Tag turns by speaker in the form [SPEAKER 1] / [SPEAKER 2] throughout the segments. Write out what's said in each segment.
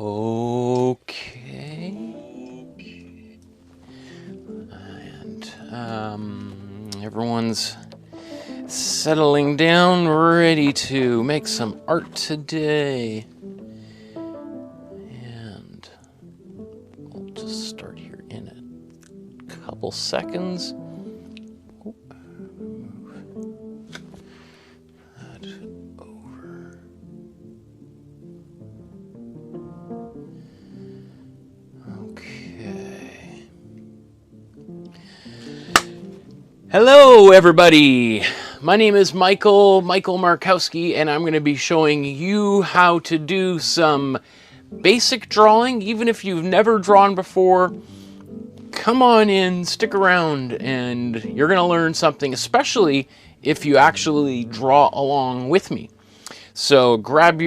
[SPEAKER 1] Okay. And everyone's settling down, ready to make some art today. And we'll just start here in a couple seconds. Hello everybody, my name is Michael Markowsky, and I'm going to be showing you how to do some basic drawing. Even if you've never drawn before, come on in, stick around, and you're going to learn something, especially if you actually draw along with me. So grab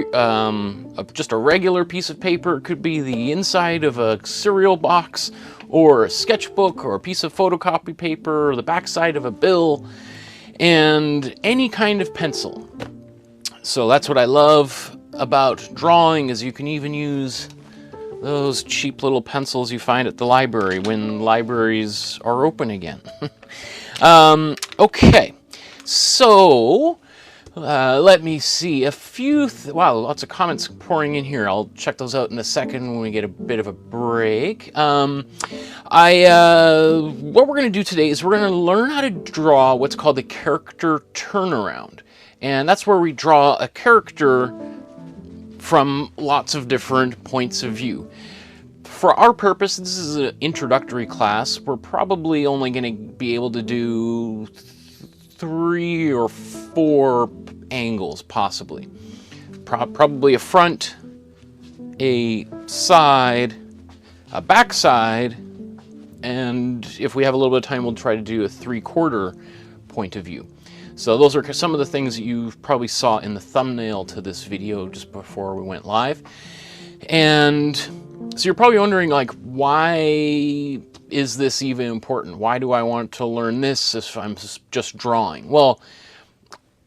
[SPEAKER 1] just a regular piece of paper. It could be the inside of a cereal box, or a sketchbook, or a piece of photocopy paper, or the backside of a bill, and any kind of pencil. So that's what I love about drawing, is you can even use those cheap little pencils you find at the library when libraries are open again. Okay, so let me see, a few, wow, lots of comments pouring in here. I'll check those out in a second when we get a bit of a break. What we're going to do today is we're going to learn how to draw what's called the character turnaround. And that's where we draw a character from lots of different points of view. For our purpose, this is an introductory class. We're probably only going to be able to do 3 or 4 angles, possibly. Probably a front, a side, a back side, and if we have a little bit of time, we'll try to do a 3/4 point of view. So those are some of the things that you probably saw in the thumbnail to this video just before we went live. And so you're probably wondering, like, why is this even important? Why do I want to learn this if I'm just drawing? Well,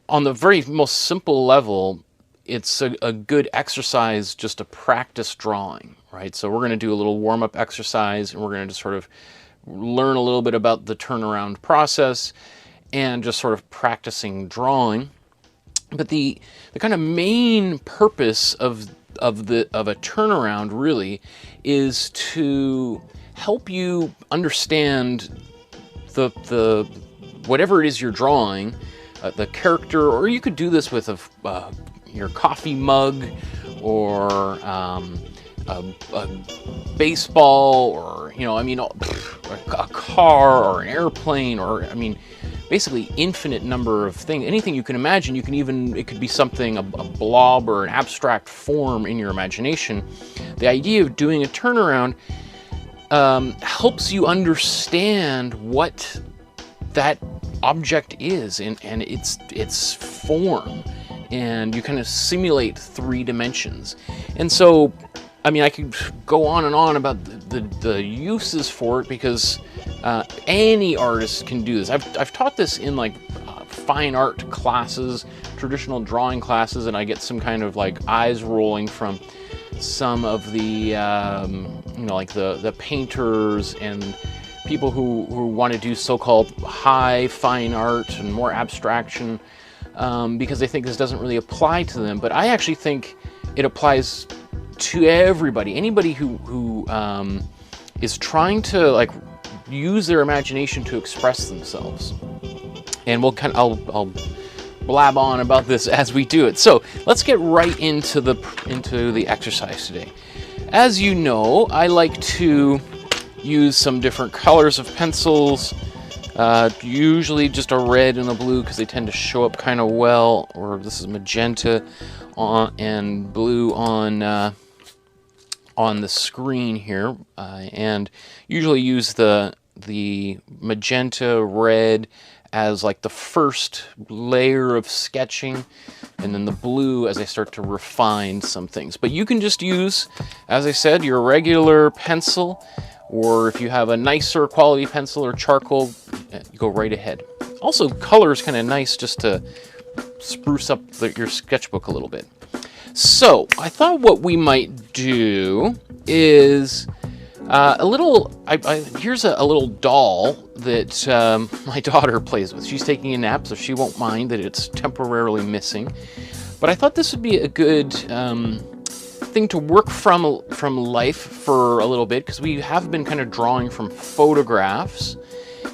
[SPEAKER 1] on the very most simple level, it's a good exercise just to practice drawing, right? So we're going to do a little warm-up exercise, and we're going to just sort of learn a little bit about the turnaround process and just sort of practicing drawing. But the kind of main purpose of a turnaround really is to help you understand the whatever it is you're drawing, the character, or you could do this with your coffee mug, or a baseball, or a car, or an airplane, or basically infinite number of things. Anything you can imagine. You can even, it could be something, a blob or an abstract form in your imagination. The idea of doing a turnaround helps you understand what that object is and its form, and you kind of simulate 3 dimensions. And so, I could go on and on about the uses for it, because any artist can do this. I've taught this in fine art classes, traditional drawing classes, and I get some kind of eyes rolling from some of the the painters and people who want to do so-called high fine art and more abstraction, because they think this doesn't really apply to them. But I actually think it applies to everybody. Anybody who is trying to use their imagination to express themselves. And I'll blab on about this as we do it. So let's get right into the exercise today. As you know, I like to use some different colors of pencils, usually just a red and a blue, because they tend to show up kind of well. Or this is magenta and blue on the screen here, and usually use the magenta red as the first layer of sketching, and then the blue as I start to refine some things. But you can just use, as I said, your regular pencil, or if you have a nicer quality pencil or charcoal, go right ahead. Also, color is kind of nice just to spruce up your sketchbook a little bit. So I thought what we might do is here's a little doll that my daughter plays with. She's taking a nap, so she won't mind that it's temporarily missing. But I thought this would be a good thing to work from life for a little bit, because we have been kind of drawing from photographs,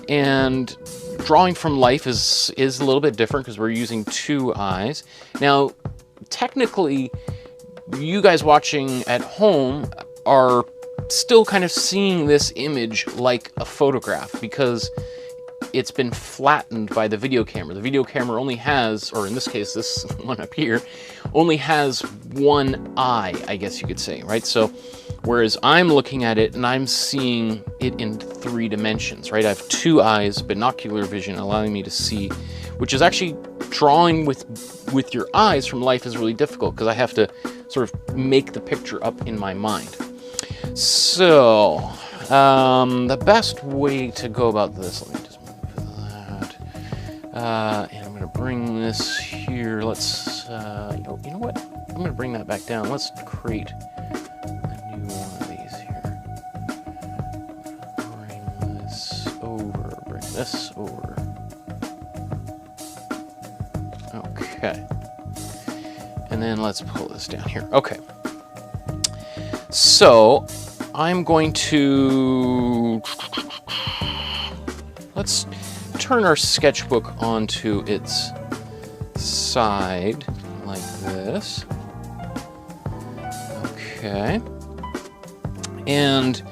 [SPEAKER 1] and drawing from life is a little bit different because we're using two eyes. Now, technically, you guys watching at home are still kind of seeing this image like a photograph because it's been flattened by the video camera. The video camera only has, or in this case, this one up here, only has one eye, I guess you could say, right? So, whereas I'm looking at it and I'm seeing it in 3 dimensions, right? I have 2 eyes, binocular vision, allowing me to see, which is actually drawing with your eyes from life is really difficult because I have to sort of make the picture up in my mind. So, the best way to go about this, let me just move that, and I'm going to bring this here, let's, you know what, I'm going to bring that back down, let's create a new one of these here, bring this over, okay, and then let's pull this down here, okay. So, I'm going to, let's turn our sketchbook onto its side like this. Okay. And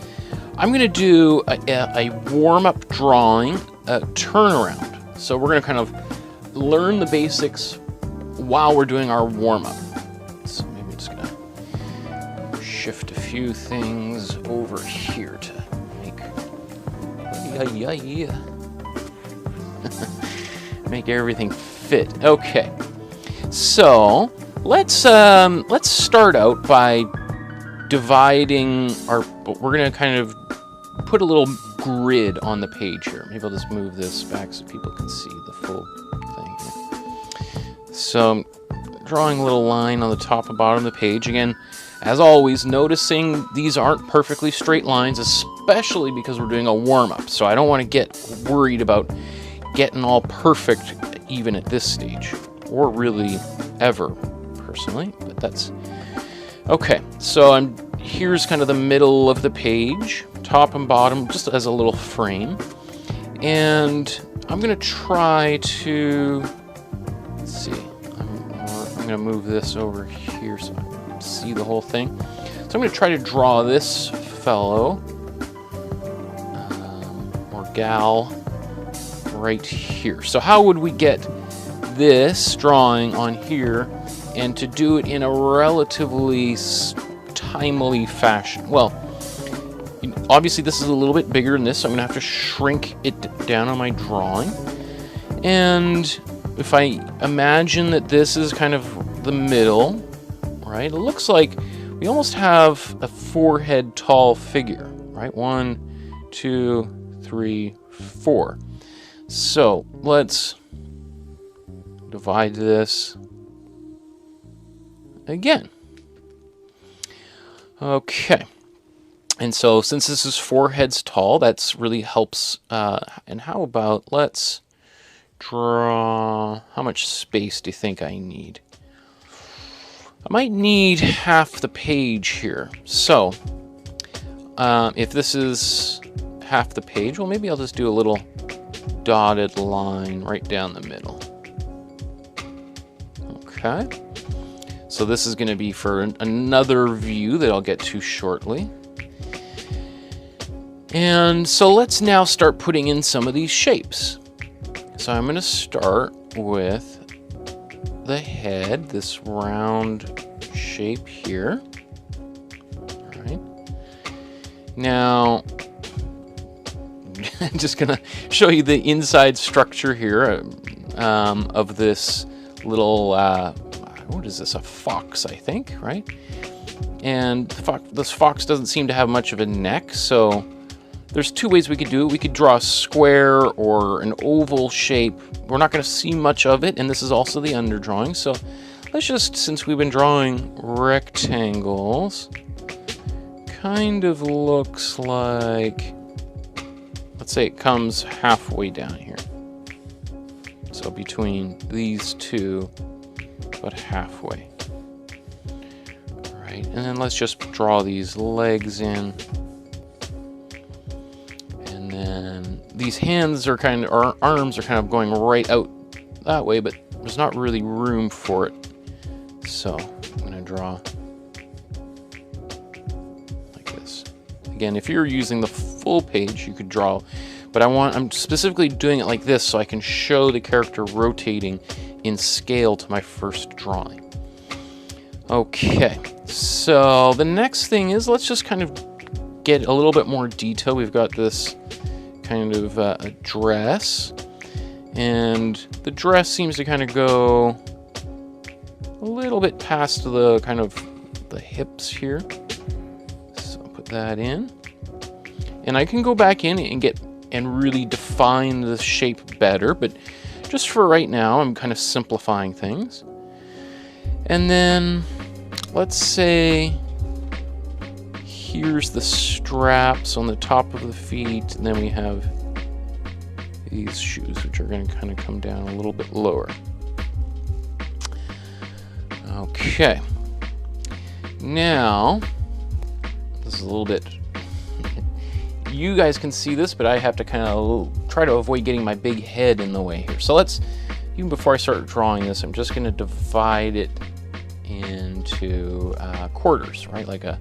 [SPEAKER 1] I'm going to do a warm-up drawing, a turnaround. So we're going to kind of learn the basics while we're doing our warm-up. So maybe I'm just going to shift a few things over here to make make everything fit. Okay, so let's start out by dividing our. We're gonna kind of put a little grid on the page here. Maybe I'll just move this back so people can see the full thing here. So I'm drawing a little line on the top and bottom of the page again. As always, noticing these aren't perfectly straight lines, especially because we're doing a warm-up. So I don't want to get worried about getting all perfect even at this stage, or really ever, personally, but that's... Okay, so here's kind of the middle of the page, top and bottom, just as a little frame. And I'm going to try to... Let's see, I'm going to move this over here so I can see the whole thing. So I'm going to try to draw this fellow or gal right here. So how would we get this drawing on here and to do it in a relatively timely fashion? Well, obviously this is a little bit bigger than this, so I'm going to have to shrink it down on my drawing. And if I imagine that this is kind of the middle, right? It looks like we almost have a 4-head tall figure, right? 1, 2, 3, 4. So let's divide this again. Okay. And so since this is 4 heads tall, that's really helps. And how about let's draw, how much space do you think I need? I might need half the page here. So, if this is half the page, well, maybe I'll just do a little dotted line right down the middle. Okay. So this is going to be for another view that I'll get to shortly. And so let's now start putting in some of these shapes. So I'm going to start with the head, this round shape here. All right. Now, I'm just gonna show you the inside structure here of this little, what is this, a fox, I think, right? And this fox doesn't seem to have much of a neck, so there's 2 ways we could do it. We could draw a square or an oval shape. We're not going to see much of it, and this is also the underdrawing, so let's just, since we've been drawing rectangles, kind of looks like, let's say it comes halfway down here. So between these two, about halfway. All right, and then let's just draw these legs in. And then these hands are kind of, our arms are kind of going right out that way, but there's not really room for it. So I'm gonna draw like this. Again, if you're using the full page, you could draw, but I'm specifically doing it like this so I can show the character rotating in scale to my first drawing. Okay, so the next thing is, let's just kind of get a little bit more detail. We've got this kind of a dress, and the dress seems to kind of go a little bit past the kind of the hips here. So I'll put that in. And I can go back in and really define the shape better, but just for right now, I'm kind of simplifying things. And then let's say here's the straps on the top of the feet, and then we have these shoes, which are going to kind of come down a little bit lower. Okay, now this is a little bit, you guys can see this, but I have to kind of try to avoid getting my big head in the way here. So let's, even before I start drawing this, I'm just going to divide it into quarters, right? Like a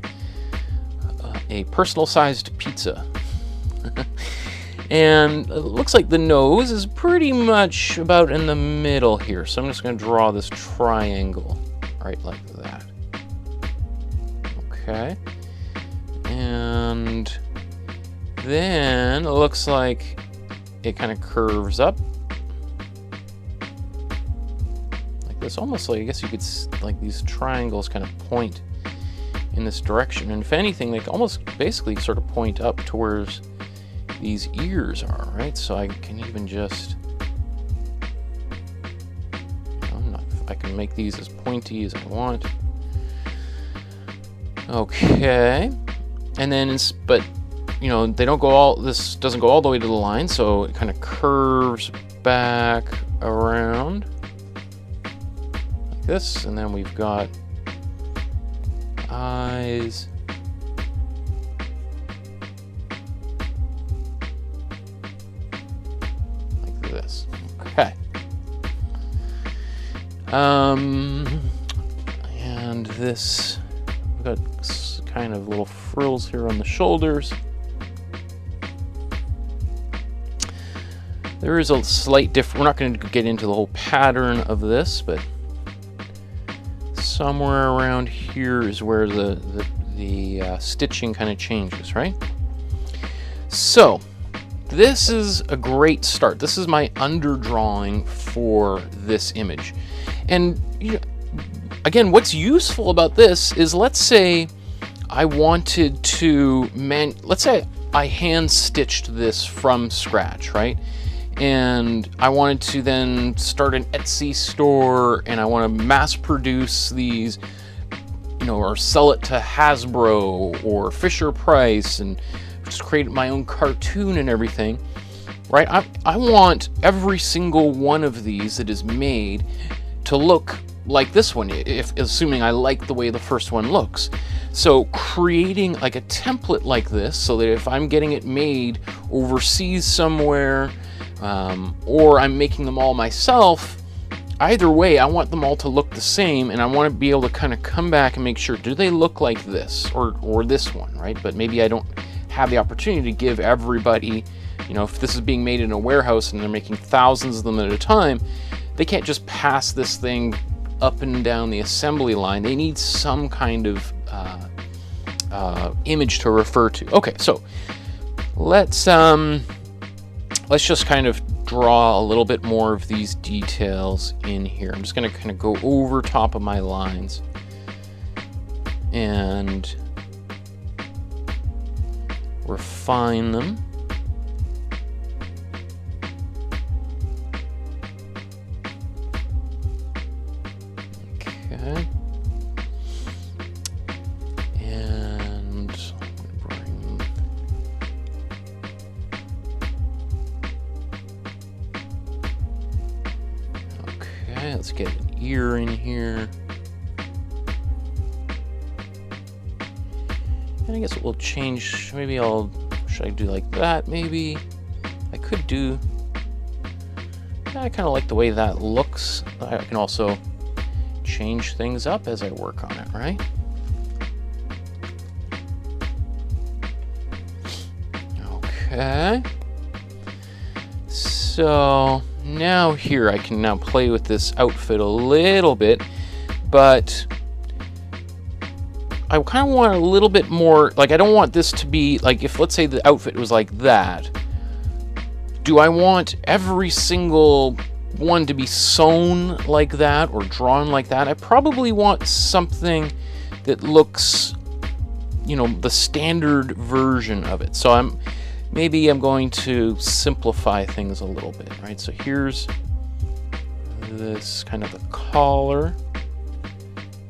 [SPEAKER 1] personal-sized pizza. And it looks like the nose is pretty much about in the middle here. So I'm just going to draw this triangle right like that. Okay. And then it looks like it kind of curves up like this. Almost like, I guess you could, like these triangles kind of point in this direction. And if anything, they almost basically sort of point up towards these ears are, right? So I can even just, I can make these as pointy as I want. Okay, and then but you know, they don't go all, this doesn't go all the way to the line, so it kind of curves back around like this, and then we've got eyes. This. Okay. And this, we've got kind of little frills here on the shoulders. There is a slight difference. We're not going to get into the whole pattern of this, but somewhere around here is where the stitching kind of changes, right? So this is a great start. This is my underdrawing for this image. And you know, again, what's useful about this is, let's say I wanted to, let's say I hand stitched this from scratch, right? And I wanted to then start an Etsy store, and I want to mass produce these, you know, or sell it to Hasbro or Fisher Price, and just create my own cartoon and everything, right? I want every single one of these that is made to look like this one, assuming I like the way the first one looks. So creating like a template like this, so that if I'm getting it made overseas somewhere, or I'm making them all myself, either way, I want them all to look the same, and I want to be able to kind of come back and make sure, do they look like this or this one, right? But maybe I don't have the opportunity to give everybody, you know, if this is being made in a warehouse and they're making thousands of them at a time, they can't just pass this thing up and down the assembly line. They need some kind of image to refer to. Okay, so let's just kind of draw a little bit more of these details in here. I'm just going to kind of go over top of my lines and refine them. let's get an ear in here. And I guess we'll change, maybe should I do like that maybe? I could do, I kind of like the way that looks. I can also change things up as I work on it, right? Okay. So now here I can now play with this outfit a little bit, but I kind of want a little bit more, like I don't want this to be, like if let's say the outfit was like that, do I want every single one to be sewn like that or drawn like that? I probably want something that looks, you know, the standard version of it. So maybe I'm going to simplify things a little bit, right? So here's this kind of the collar.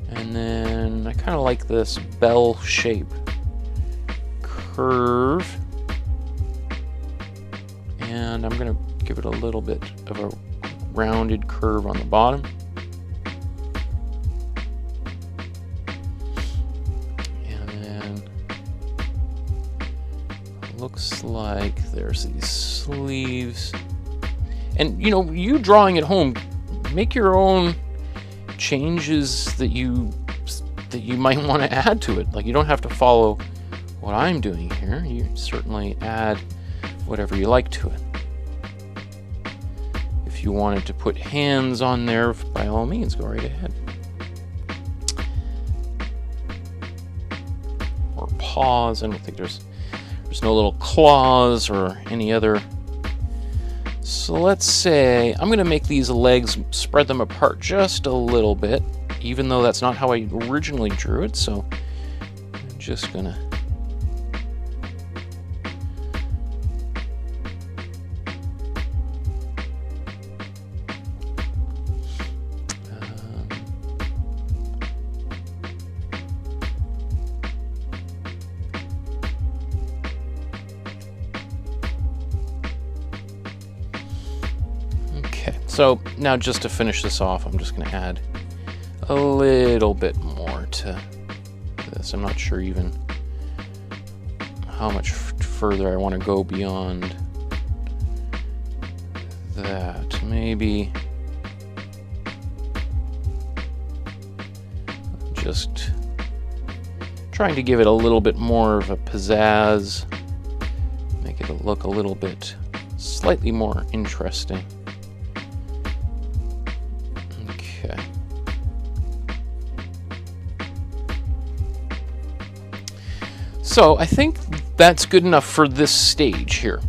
[SPEAKER 1] And then I kind of like this bell shape curve. And I'm going to give it a little bit of a rounded curve on the bottom. And then it looks like there's these sleeves. And you know, you drawing at home, make your own changes that you might want to add to it. Like you don't have to follow what I'm doing here. You certainly add whatever you like to it. If you wanted to put hands on there, by all means, go right ahead. Or paws. I don't think there's no little claws or any other. So let's say I'm going to make these legs, spread them apart just a little bit, even though that's not how I originally drew it. So I'm just going to so now just to finish this off, I'm just going to add a little bit more to this. I'm not sure even how much further I want to go beyond that. Maybe just trying to give it a little bit more of a pizzazz, make it look a little bit slightly more interesting. So I think that's good enough for this stage here.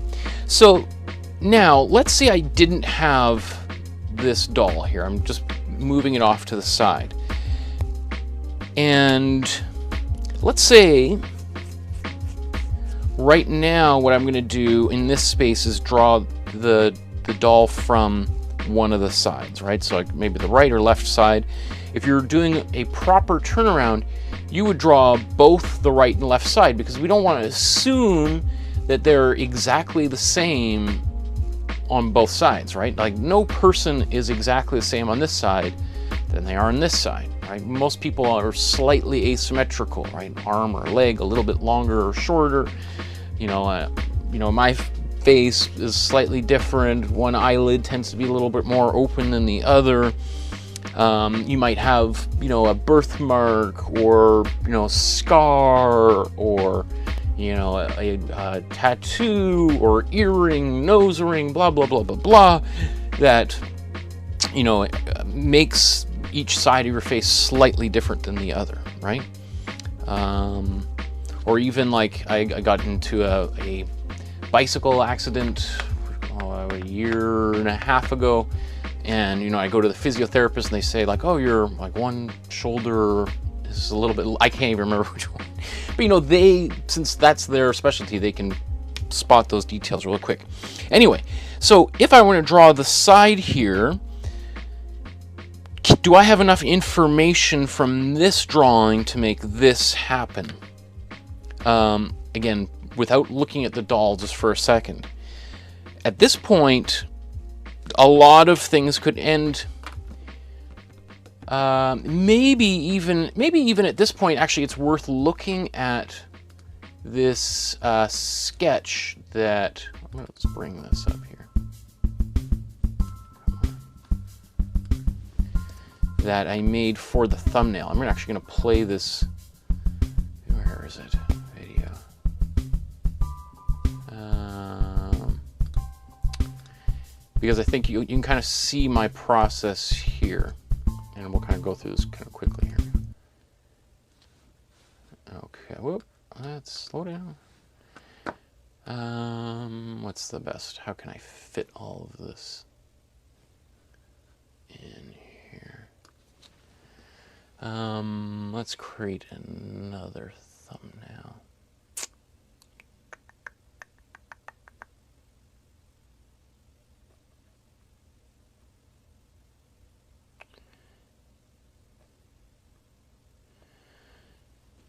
[SPEAKER 1] So now let's say I didn't have this doll here. I'm just moving it off to the side. And let's say right now what I'm going to do in this space is draw the doll from one of the sides, right? So like maybe the right or left side. If you're doing a proper turnaround, you would draw both the right and left side, because we don't want to assume that they're exactly the same on both sides, right? Like no person is exactly the same on this side than they are on this side, right? Most people are slightly asymmetrical, right? Arm or leg a little bit longer or shorter. You know, my face is slightly different. One eyelid tends to be a little bit more open than the other. You might have, you know, a birthmark or, you know, scar or, you know, a tattoo or earring, nose ring, blah, blah, blah, blah, blah, that, you know, makes each side of your face slightly different than the other, right? Or even like I got into a bicycle accident a year and a half ago. And, you know, I go to the physiotherapist and they say like, oh, you're like one shoulder is a little bit, I can't even remember which one. But, you know, since that's their specialty, they can spot those details real quick. Anyway, so if I want to draw the side here, do I have enough information from this drawing to make this happen? Again, without looking at the doll just for a second. At this point, a lot of things could end Maybe even at this point, actually, it's worth looking at this sketch that, let's bring this up here, that I made for the thumbnail. I'm actually going to play this. Where is it? Video. Because I think you can kind of see my process here. And we'll kind of go through this kind of quickly here. Okay, whoop, let's slow down. What's the best? How can I fit all of this in here? Let's create another thumbnail.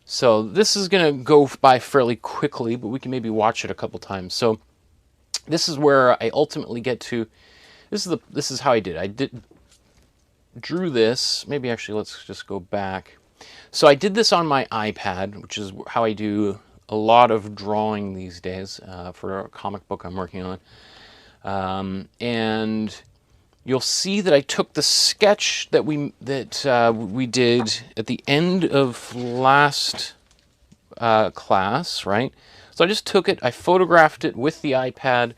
[SPEAKER 1] So this is going to go by fairly quickly, but we can maybe watch it a couple times. So this is where I ultimately get to. This is how I did. I drew this. Maybe actually let's just go back. So I did this on my iPad, which is how I do a lot of drawing these days for a comic book I'm working on. And you'll see that I took the sketch that we did at the end of last class, right? So I just took it, I photographed it with the iPad,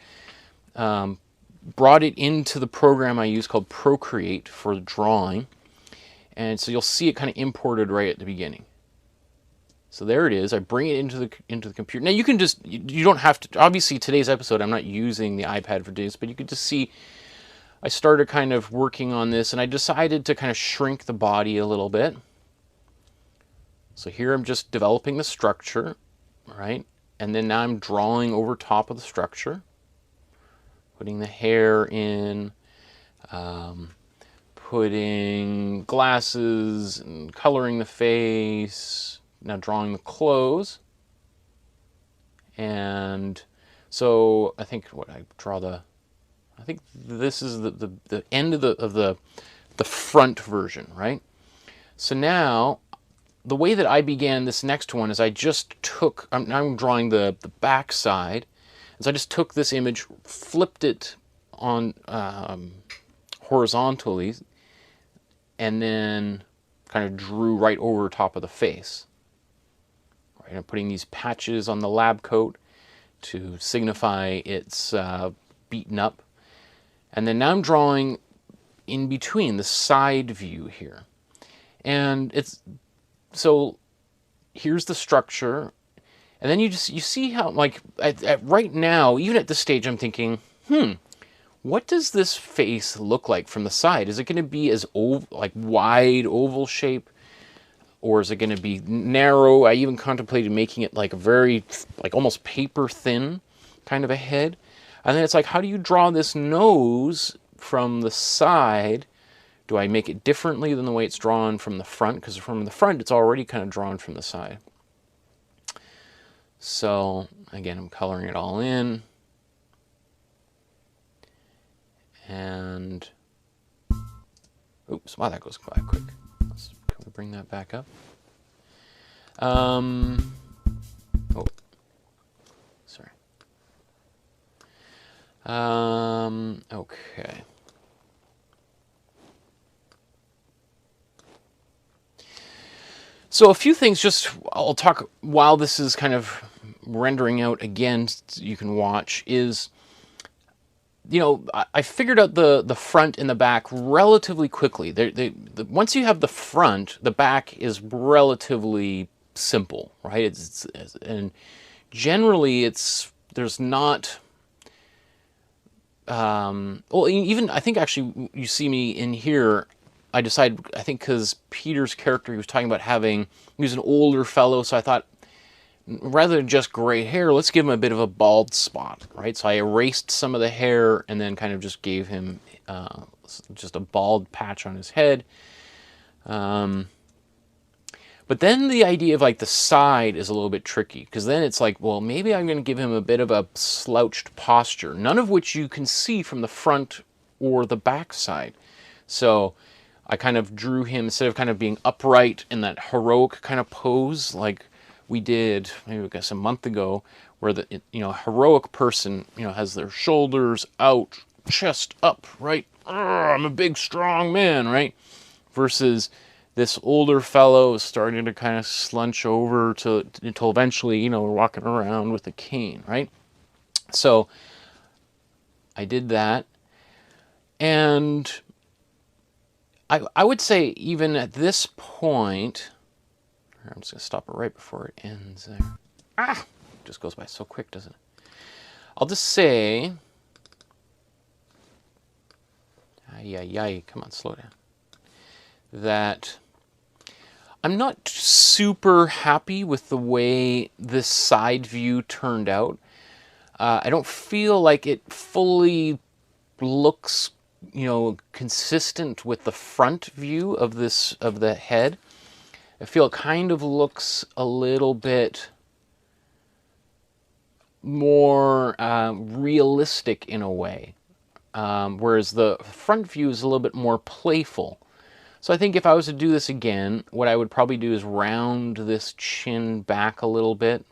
[SPEAKER 1] brought it into the program I use called Procreate for drawing, and so you'll see it kind of imported right at the beginning. So there it is. I bring it into the computer. Now you can just, you don't have to, obviously today's episode I'm not using the iPad for this, but you could just see I started kind of working on this, and I decided to kind of shrink the body a little bit. So here I'm just developing the structure, right? And then now I'm drawing over top of the structure, putting the hair in, putting glasses and coloring the face, now drawing the clothes. And so I think I think this is the end of the front version, right? So now, the way that I began this next one is I just took, now I'm drawing the back side, and so I just took this image, flipped it on horizontally, and then kind of drew right over top of the face. Right, I'm putting these patches on the lab coat to signify it's beaten up. And then now I'm drawing in between, the side view here. And it's, so here's the structure. And then you see how, like, right now, even at this stage, I'm thinking, what does this face look like from the side? Is it going to be as like wide oval shape? Or is it going to be narrow? I even contemplated making it like a very, like almost paper thin kind of a head. And then it's like, how do you draw this nose from the side? Do I make it differently than the way it's drawn from the front? Because from the front, it's already kind of drawn from the side. So, again, I'm coloring it all in. And, oops, wow, that goes quite quick. Can we bring that back up? Oh, sorry. Okay. So a few things, just I'll talk while this is kind of rendering out again, so you can watch, is, you know, I figured out the front and the back relatively quickly. Once you have the front, the back is relatively simple, right? And generally there's not, well, even I think actually you see me in here, I think because Peter's character, he was talking about he was an older fellow, so I thought, rather than just gray hair, let's give him a bit of a bald spot, right? So I erased some of the hair and then kind of just gave him just a bald patch on his head. But then the idea of like the side is a little bit tricky, because then it's like, well, maybe I'm going to give him a bit of a slouched posture, none of which you can see from the front or the back side. So I kind of drew him, instead of kind of being upright in that heroic kind of pose like we did maybe I guess a month ago, where the heroic person has their shoulders out, chest up, right? I'm a big strong man, right? Versus this older fellow is starting to kind of slunch over until eventually we're walking around with a cane, right? So I did that, and I would say even at this point, I'm just going to stop it right before it ends there. Ah! It just goes by so quick, doesn't it? I'll just say, come on, slow down, that I'm not super happy with the way this side view turned out. I don't feel like it fully looks consistent with the front view of the head. I feel it kind of looks a little bit more realistic in a way, whereas the front view is a little bit more playful. So I think if I was to do this again, what I would probably do is round this chin back a little bit.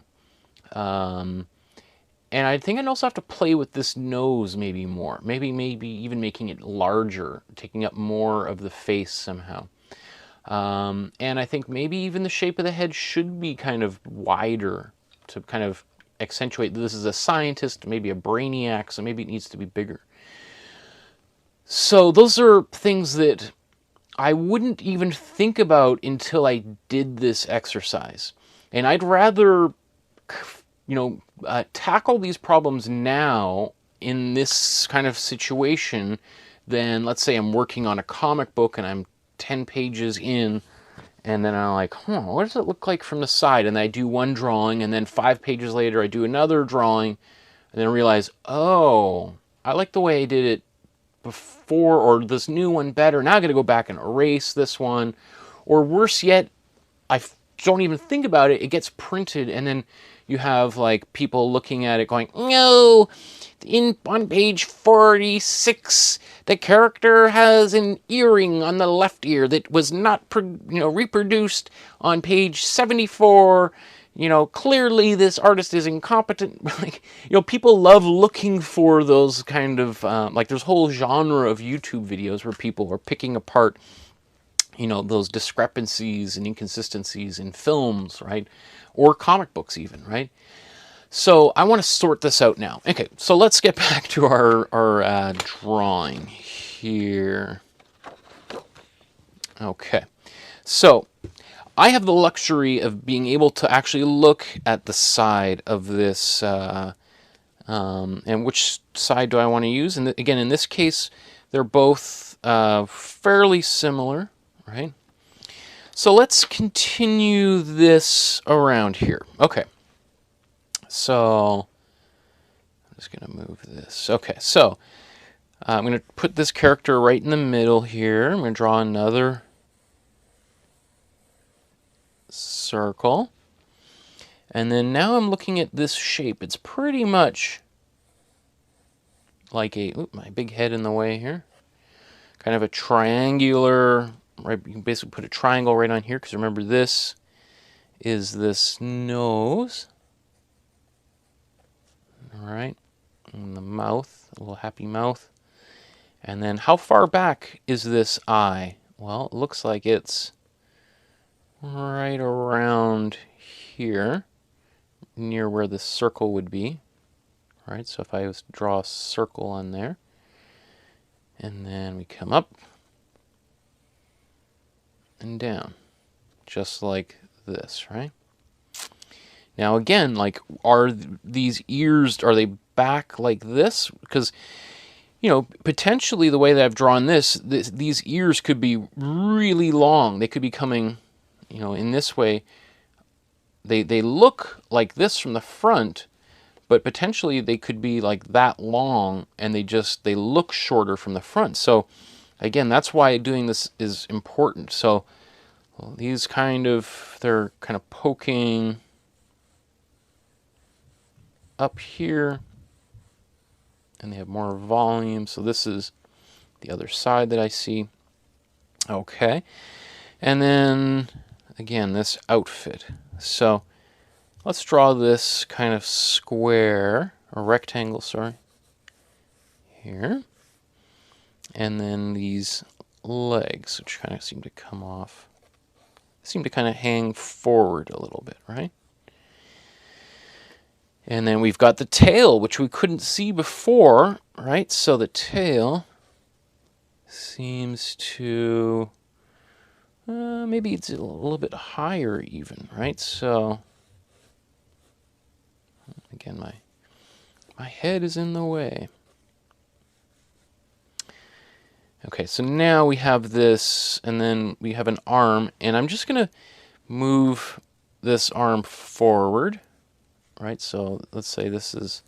[SPEAKER 1] And I think I'd also have to play with this nose maybe more. Maybe even making it larger, taking up more of the face somehow. And I think maybe even the shape of the head should be kind of wider to kind of accentuate that this is a scientist, maybe a brainiac, so maybe it needs to be bigger. So those are things that I wouldn't even think about until I did this exercise. And I'd rather tackle these problems now in this kind of situation than, let's say I'm working on a comic book and I'm 10 pages in, and then I'm like, what does it look like from the side? And then I do one drawing, and then 5 pages later I do another drawing, and then I realize, oh, I like the way I did it before, or this new one better. Now I got to go back and erase this one. Or worse yet, I don't even think about it. It gets printed, and then you have like people looking at it going, no, on page 46, the character has an earring on the left ear that was not reproduced on page 74. Clearly this artist is incompetent. People love looking for those kind of, there's a whole genre of YouTube videos where people are picking apart, those discrepancies and inconsistencies in films, right? Or comic books even, right? So I want to sort this out now. Okay, so let's get back to our drawing here. Okay, so I have the luxury of being able to actually look at the side of this, and which side do I want to use? And again, in this case, they're both fairly similar, right? So let's continue this around here. Okay, so I'm just going to move this. Okay, so I'm going to put this character right in the middle here. I'm going to draw another circle. And then now I'm looking at this shape. It's pretty much like my big head in the way here. Kind of a triangular, right? You can basically put a triangle right on here, because remember this is this nose. All right, and the mouth, a little happy mouth. And then how far back is this eye? Well, it looks like it's right around here, near where the circle would be. All right, so if I was to draw a circle on there, and then we come up and down, just like this, right? Now again, are these ears, are they back like this? Because, potentially the way that I've drawn these ears could be really long. They could be coming, in this way. They look like this from the front, but potentially they could be like that long, and they look shorter from the front. So again, that's why doing this is important. So these they're kind of poking up here, and they have more volume. So this is the other side that I see. Okay. And then, again, this outfit. So let's draw this kind of square, or rectangle, sorry, here. And then these legs, which kind of seem to come off, seem to kind of hang forward a little bit, right? And then we've got the tail, which we couldn't see before, right? So the tail seems to, maybe it's a little bit higher even, right? So, again, my head is in the way. Okay, so now we have this, and then we have an arm, and I'm just going to move this arm forward, right? So let's say this is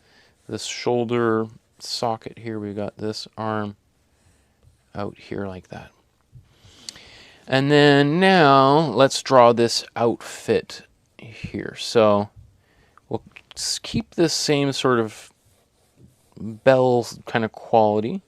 [SPEAKER 1] this shoulder socket here. We've got this arm out here like that. And then now let's draw this outfit here. So we'll keep this same sort of bell kind of quality.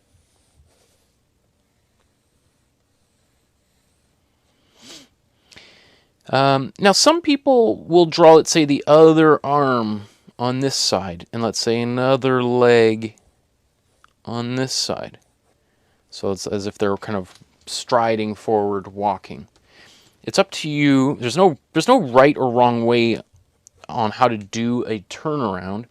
[SPEAKER 1] Now some people will draw, let's say, the other arm on this side, and let's say another leg on this side. So it's as if they're kind of striding forward, walking. It's up to you. There's no right or wrong way on how to do a turnaround.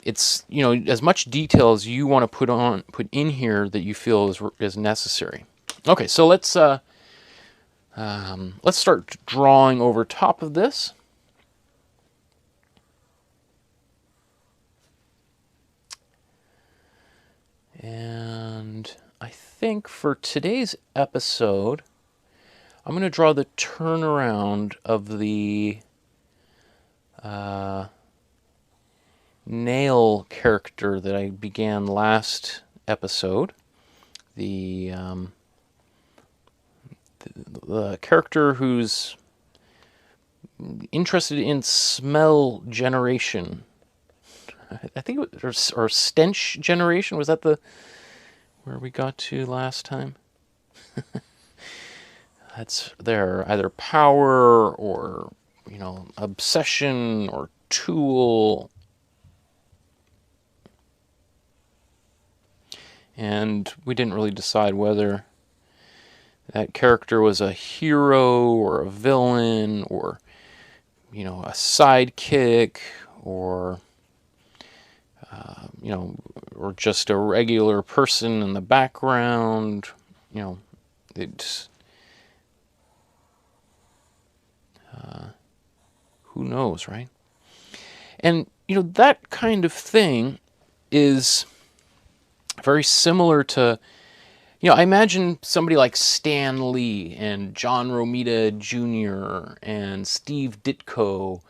[SPEAKER 1] It's, you know, as much detail as you want to put in here that you feel is necessary. Okay, so let's start drawing over top of this. And I think for today's episode, I'm going to draw the turnaround of the nail character that I began last episode. The character who's interested in smell generation. I think it was, or stench generation. Was that where we got to last time? That's their either power or, you know, obsession or tool. And we didn't really decide whether that character was a hero or a villain or, you know, a sidekick or, you know, or just a regular person in the background. You know, it's, who knows, right? And, you know, that kind of thing is very similar to, you know, I imagine somebody like Stan Lee and John Romita Jr. and Steve Ditko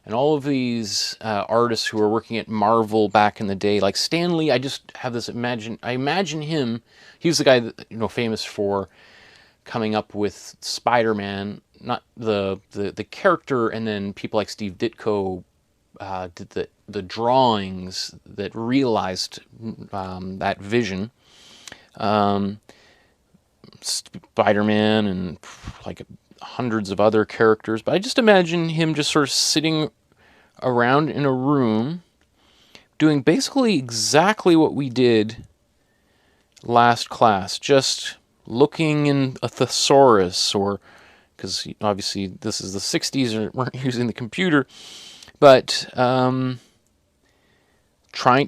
[SPEAKER 1] and all of these artists who were working at Marvel back in the day. Like Stan Lee, I just have this I imagine him, he was the guy that, you know, famous for coming up with Spider-Man, not the character, and then people like Steve Ditko did the drawings that realized that vision. Spider-Man and like hundreds of other characters, but I just imagine him just sort of sitting around in a room doing basically exactly what we did last class, just looking in a thesaurus, or because obviously this is the 60s and weren't using the computer, but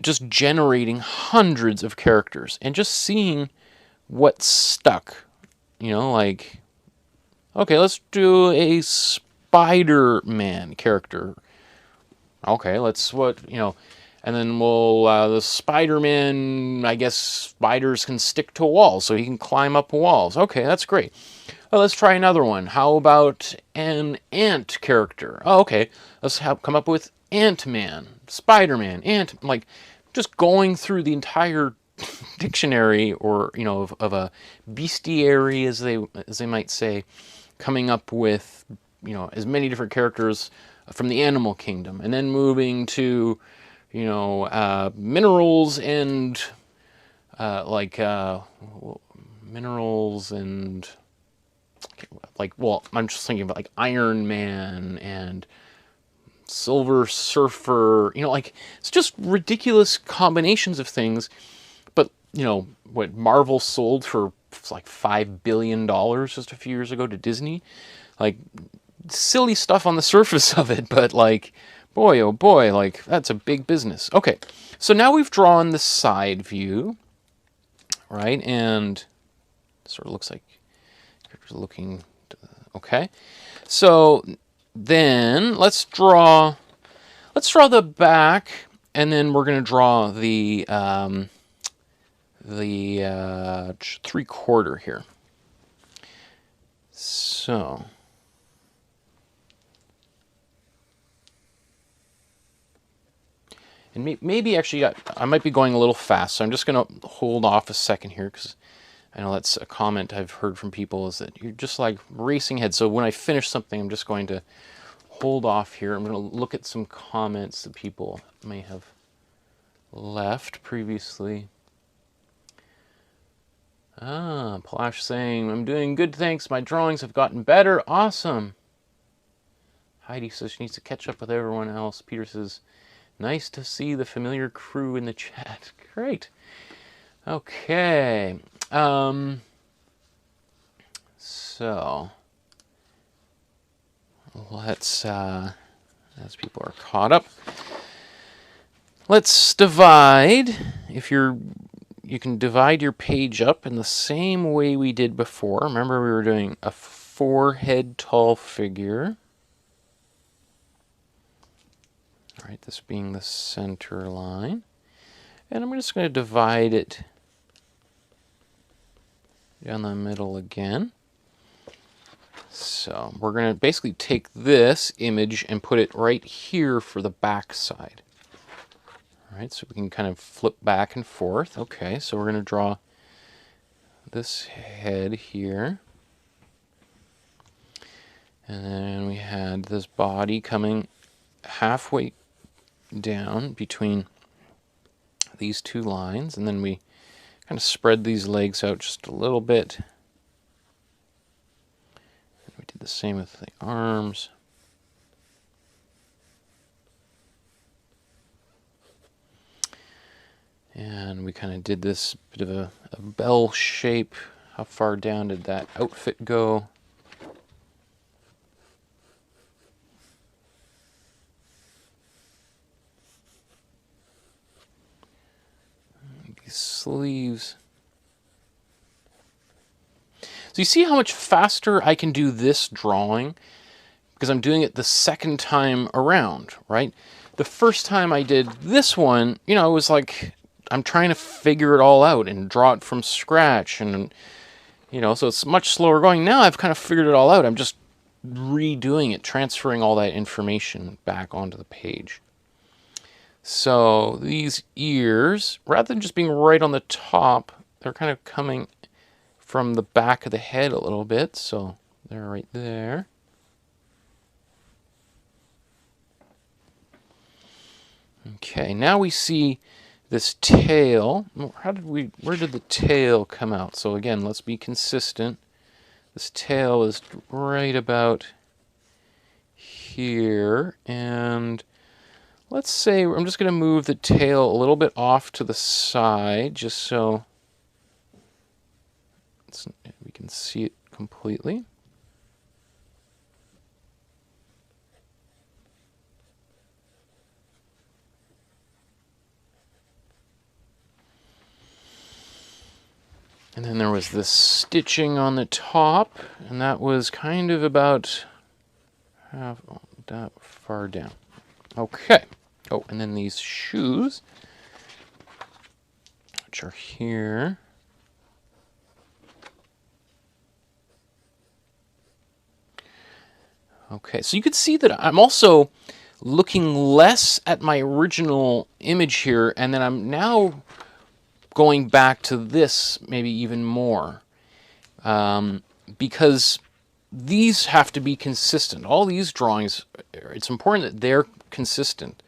[SPEAKER 1] just generating hundreds of characters and just seeing what stuck. You know, like, okay, let's do a Spider-Man character. Okay, you know, and then the Spider-Man, I guess spiders can stick to walls, so he can climb up walls. Okay, that's great. Oh, let's try another one. How about an ant character? Oh, okay, let's come up with Ant-Man, Spider-Man, like, just going through the entire dictionary, or, you know, of a bestiary, as they might say, coming up with, you know, as many different characters from the animal kingdom, and then moving to, you know, minerals and minerals and like, well, I'm just thinking about like Iron Man and Silver Surfer, you know, like it's just ridiculous combinations of things. But, you know, what Marvel sold for like $5 billion just a few years ago to Disney, like silly stuff on the surface of it, but like, boy, oh boy, like that's a big business. Okay, so now we've drawn the side view, right? And it sort of looks like you're looking, okay. So then let's draw the back, and then we're going to draw the 3/4 here. So and maybe actually I might be going a little fast, so I'm just going to hold off a second here, because I know that's a comment I've heard from people, is that you're just like racing ahead. So when I finish something, I'm just going to hold off here. I'm going to look at some comments that people may have left previously. Palash saying, I'm doing good, thanks. My drawings have gotten better. Awesome. Heidi says she needs to catch up with everyone else. Peter says, nice to see the familiar crew in the chat. Great. Okay. So let's, as people are caught up, let's divide. You can divide your page up in the same way we did before. Remember, we were doing a 4-head tall figure. All right, this being the center line. And I'm just going to divide it down the middle again. So we're going to basically take this image and put it right here for the back side. All right, so we can kind of flip back and forth. Okay, so we're going to draw this head here. And then we had this body coming halfway down between these two lines. And then we kind of spread these legs out just a little bit. And we did the same with the arms. And we kind of did this bit of a bell shape. How far down did that outfit go? These sleeves. So you see how much faster I can do this drawing? Because I'm doing it the second time around, right? The first time I did this one, you know, it was like, I'm trying to figure it all out and draw it from scratch, and you know, so it's much slower going. Now I've kind of figured it all out. I'm just redoing it, transferring all that information back onto the page. So these ears, rather than just being right on the top, they're kind of coming from the back of the head a little bit. So they're right there. Okay, now we see this tail. Where did the tail come out? So again, let's be consistent. This tail is right about here, and let's say I'm just going to move the tail a little bit off to the side, just so we can see it completely. And then there was this stitching on the top, and that was kind of about half that far down. Okay. Oh, and then these shoes, which are here. Okay, so you can see that I'm also looking less at my original image here, and then I'm now going back to this maybe even more, because these have to be consistent. All these drawings, it's important that they're consistent.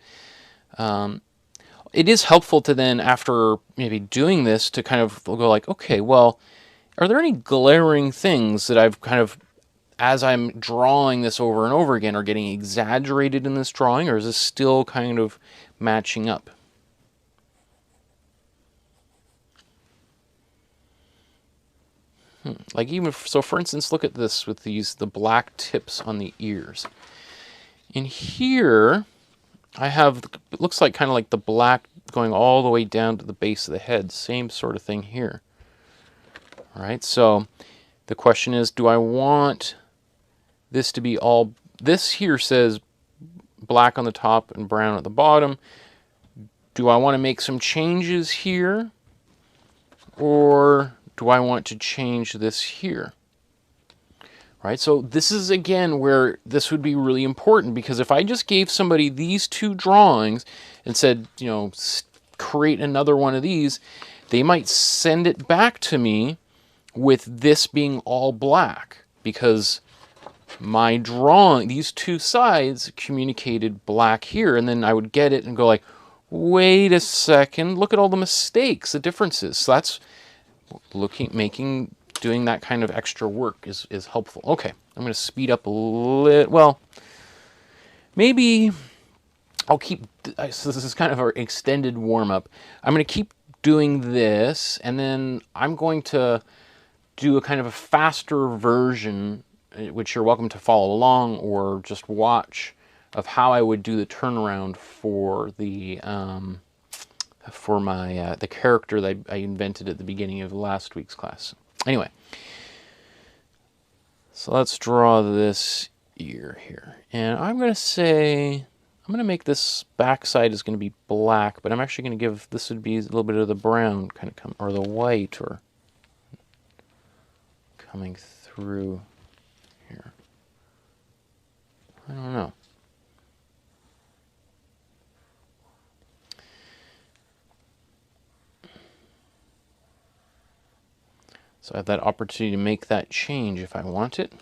[SPEAKER 1] It is helpful to then, after maybe doing this, to kind of go like, okay, well, Are there any glaring things that I've kind of, as I'm drawing this over and over again, are getting exaggerated in this drawing, or is this still kind of matching up? Like even, so for instance, look at this with the black tips on the ears. In here, I have, it looks like kind of like the black going all the way down to the base of the head. Same sort of thing here. All right, so the question is, do I want this to be all, this here says black on the top and brown at the bottom. Do I want to make some changes here? Or do I want to change this here? Right, so this is again where this would be really important, because if I just gave somebody these two drawings and said, you know, create another one of these, they might send it back to me with this being all black, because my drawing, these two sides communicated black here, and then I would get it and go like, wait a second, look at all the mistakes, the differences. So that's doing that kind of extra work is helpful. Okay, I'm going to speed up a little. Well, maybe I'll keep, so this is kind of our extended warm-up. I'm going to keep doing this, and then I'm going to do a kind of a faster version, which you're welcome to follow along or just watch, of how I would do the turnaround for the the character that I invented at the beginning of last week's class. Anyway, so let's draw this ear here, and I'm going to say, I'm going to make this backside is going to be black, but I'm actually going to give, this would be a little bit of the brown kind of come, or the white, or coming through here. I don't know. So I have that opportunity to make that change if I want it.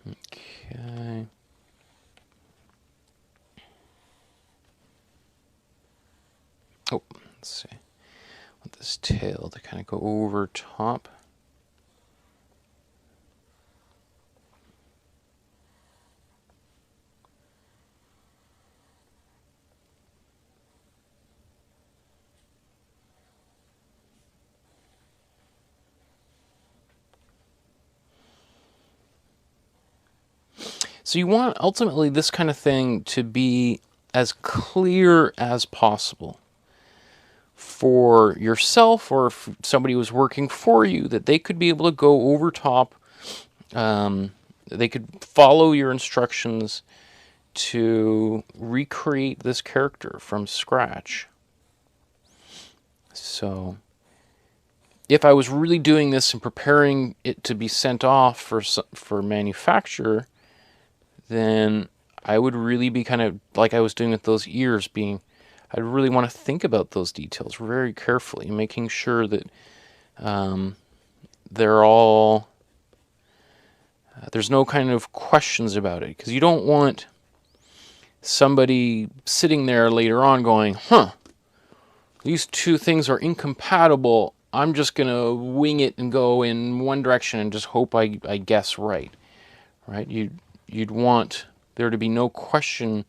[SPEAKER 1] Okay. Oh, let's see. I want this tail to kind of go over top. So you want ultimately this kind of thing to be as clear as possible for yourself, or if somebody was working for you, that they could be able to go over top. They could follow your instructions to recreate this character from scratch. So if I was really doing this and preparing it to be sent off for manufacture, then I would really be kind of like I was doing with those ears, I'd really want to think about those details very carefully, making sure that they're all, there's no kind of questions about it, because you don't want somebody sitting there later on going, huh, these two things are incompatible, I'm just going to wing it and go in one direction and just hope I guess right. Right? You'd want there to be no question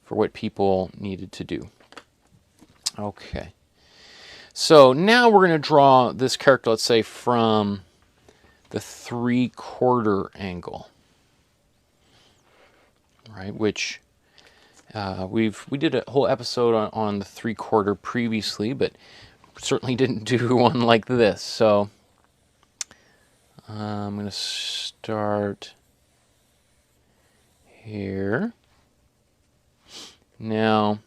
[SPEAKER 1] for what people needed to do. Okay. So now we're going to draw this character, let's say, from the 3/4 angle. Right? Which we did a whole episode on the 3/4 previously, but certainly didn't do one like this. So I'm going to start here. Now,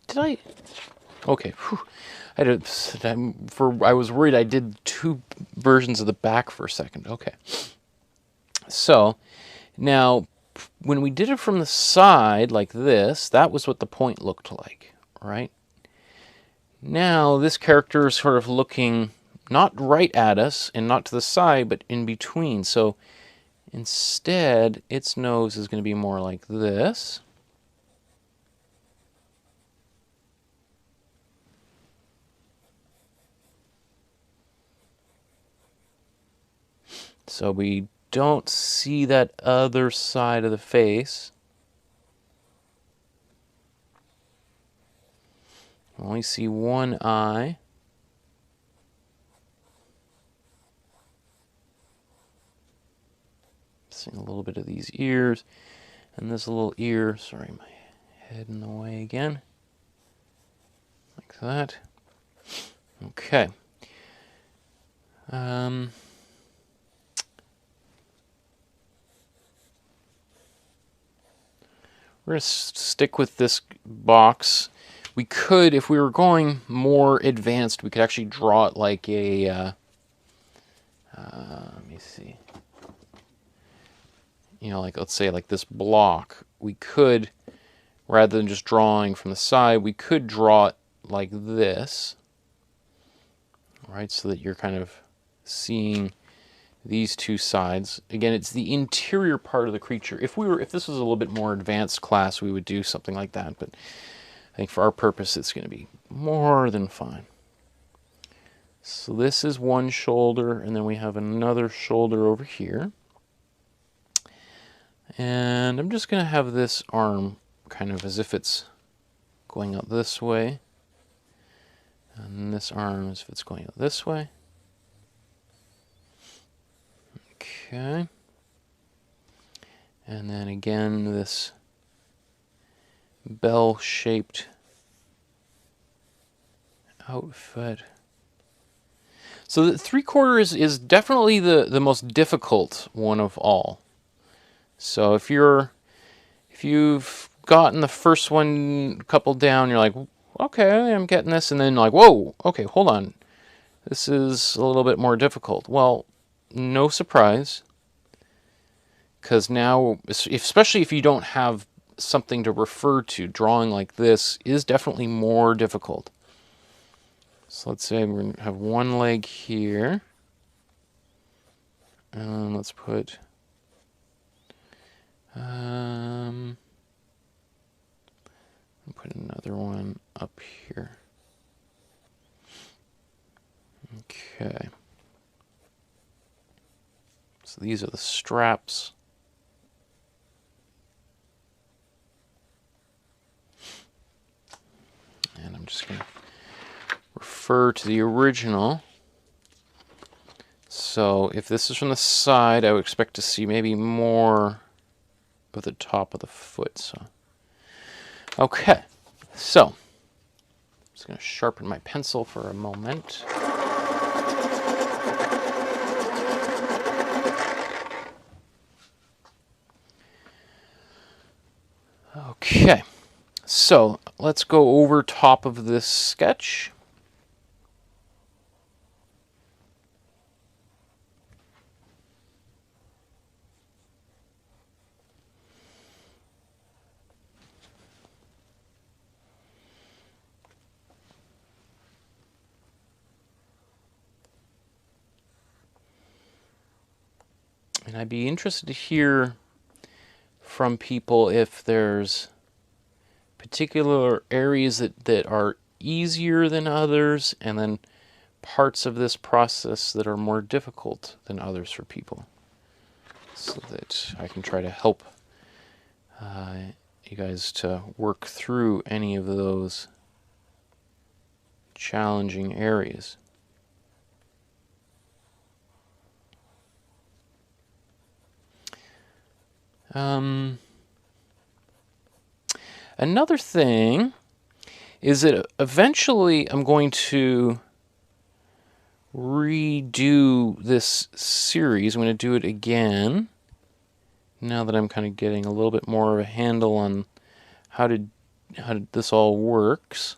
[SPEAKER 1] okay. Whew. I was worried I did two versions of the back for a second. Okay. So, now, when we did it from the side like this, that was what the point looked like, right? Now this character is sort of looking not right at us and not to the side, but in between. So instead, its nose is going to be more like this. So we don't see that other side of the face. We only see one eye. Seeing a little bit of these ears and this little ear. Sorry, my head in the way again. Like that. Okay. We're going to stick with this box. We could, if we were going more advanced, we could actually draw it like a, let me see. You know, like, let's say like this block. We could, rather than just drawing from the side, we could draw it like this. Right, so that you're kind of seeing these two sides. Again, it's the interior part of the creature. If this was a little bit more advanced class, we would do something like that, but I think for our purpose, it's going to be more than fine. So this is one shoulder, and then we have another shoulder over here. And I'm just going to have this arm kind of as if it's going out this way. And this arm as if it's going out this way. Okay. And then again, this bell-shaped outfit. So the 3/4 is definitely the most difficult one of all. So if you've gotten the first one couple down, you're like, okay, I'm getting this, and then like, whoa, okay, hold on. This is a little bit more difficult. Well, no surprise, because now, especially if you don't have something to refer to, drawing like this is definitely more difficult. So let's say we're going to have one leg here, and let's put another one up here. Okay. So these are the straps. And I'm just going to refer to the original. So if this is from the side, I would expect to see maybe more of the top of the foot. So, okay. So, I'm just going to sharpen my pencil for a moment. Okay, so let's go over top of this sketch. And I'd be interested to hear from people if there's particular areas that are easier than others, and then parts of this process that are more difficult than others for people, so that I can try to help you guys to work through any of those challenging areas. Another thing is that eventually I'm going to redo this series. I'm going to do it again now that I'm kind of getting a little bit more of a handle on how this all works.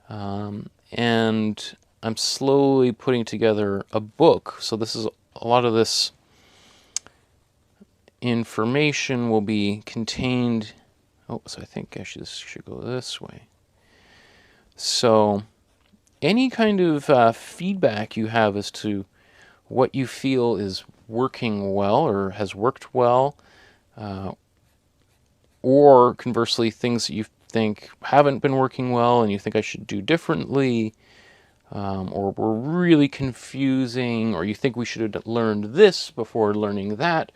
[SPEAKER 1] And I'm slowly putting together a book. So this is a lot of this information will be contained. Oh, so I think actually this should go this way. So any kind of feedback you have as to what you feel is working well or has worked well, or conversely things that you think haven't been working well and you think I should do differently, or were really confusing, or you think we should have learned this before learning that,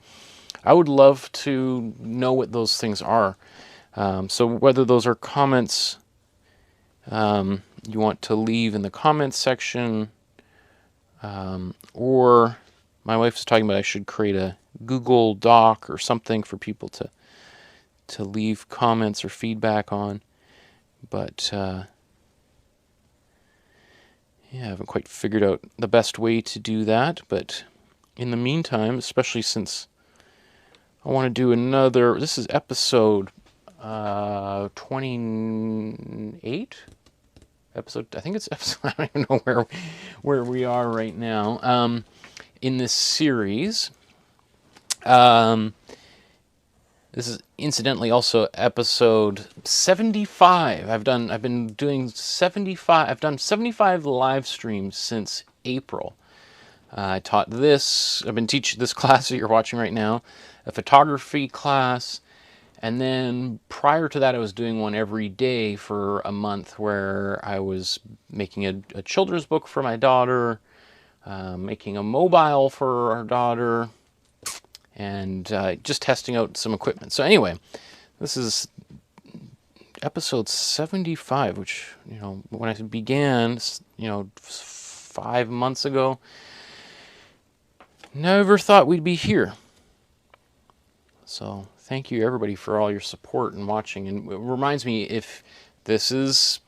[SPEAKER 1] I would love to know what those things are. So whether those are comments you want to leave in the comments section, or my wife was talking about I should create a Google Doc or something for people to leave comments or feedback on. But yeah, I haven't quite figured out the best way to do that. But in the meantime, especially since I want to do another, this is episode 28? Episode, I think it's episode, I don't even know where we are right now in this series. This is incidentally also episode 75. I've been doing 75. I've done 75 live streams since April. I taught this. I've been teaching this class that you're watching right now, a photography class, and then prior to that, I was doing one every day for a month, where I was making a children's book for my daughter, making a mobile for our daughter, and just testing out some equipment. So anyway, this is episode 75, which, you know, when I began, you know, 5 months ago, never thought we'd be here. So thank you everybody for all your support and watching. And it reminds me, if this is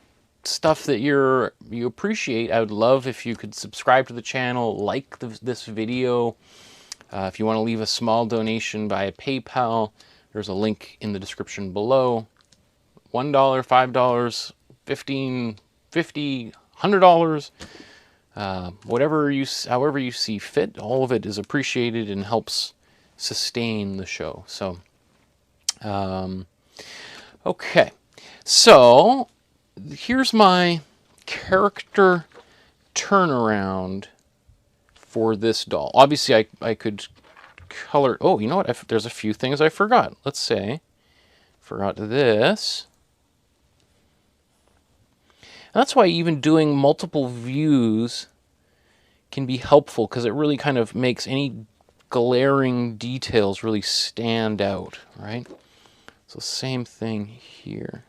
[SPEAKER 1] stuff that you appreciate, I would love if you could subscribe to the channel, like this video. If you want to leave a small donation via PayPal, there's a link in the description below. $1, $5, $15, $50, $100, however you see fit, all of it is appreciated and helps sustain the show. So, okay. So, here's my character turnaround for this doll. Obviously, I could color... Oh, you know what? There's a few things I forgot. Let's say, forgot this. And that's why even doing multiple views can be helpful, because it really kind of makes any glaring details really stand out, right? So same thing here.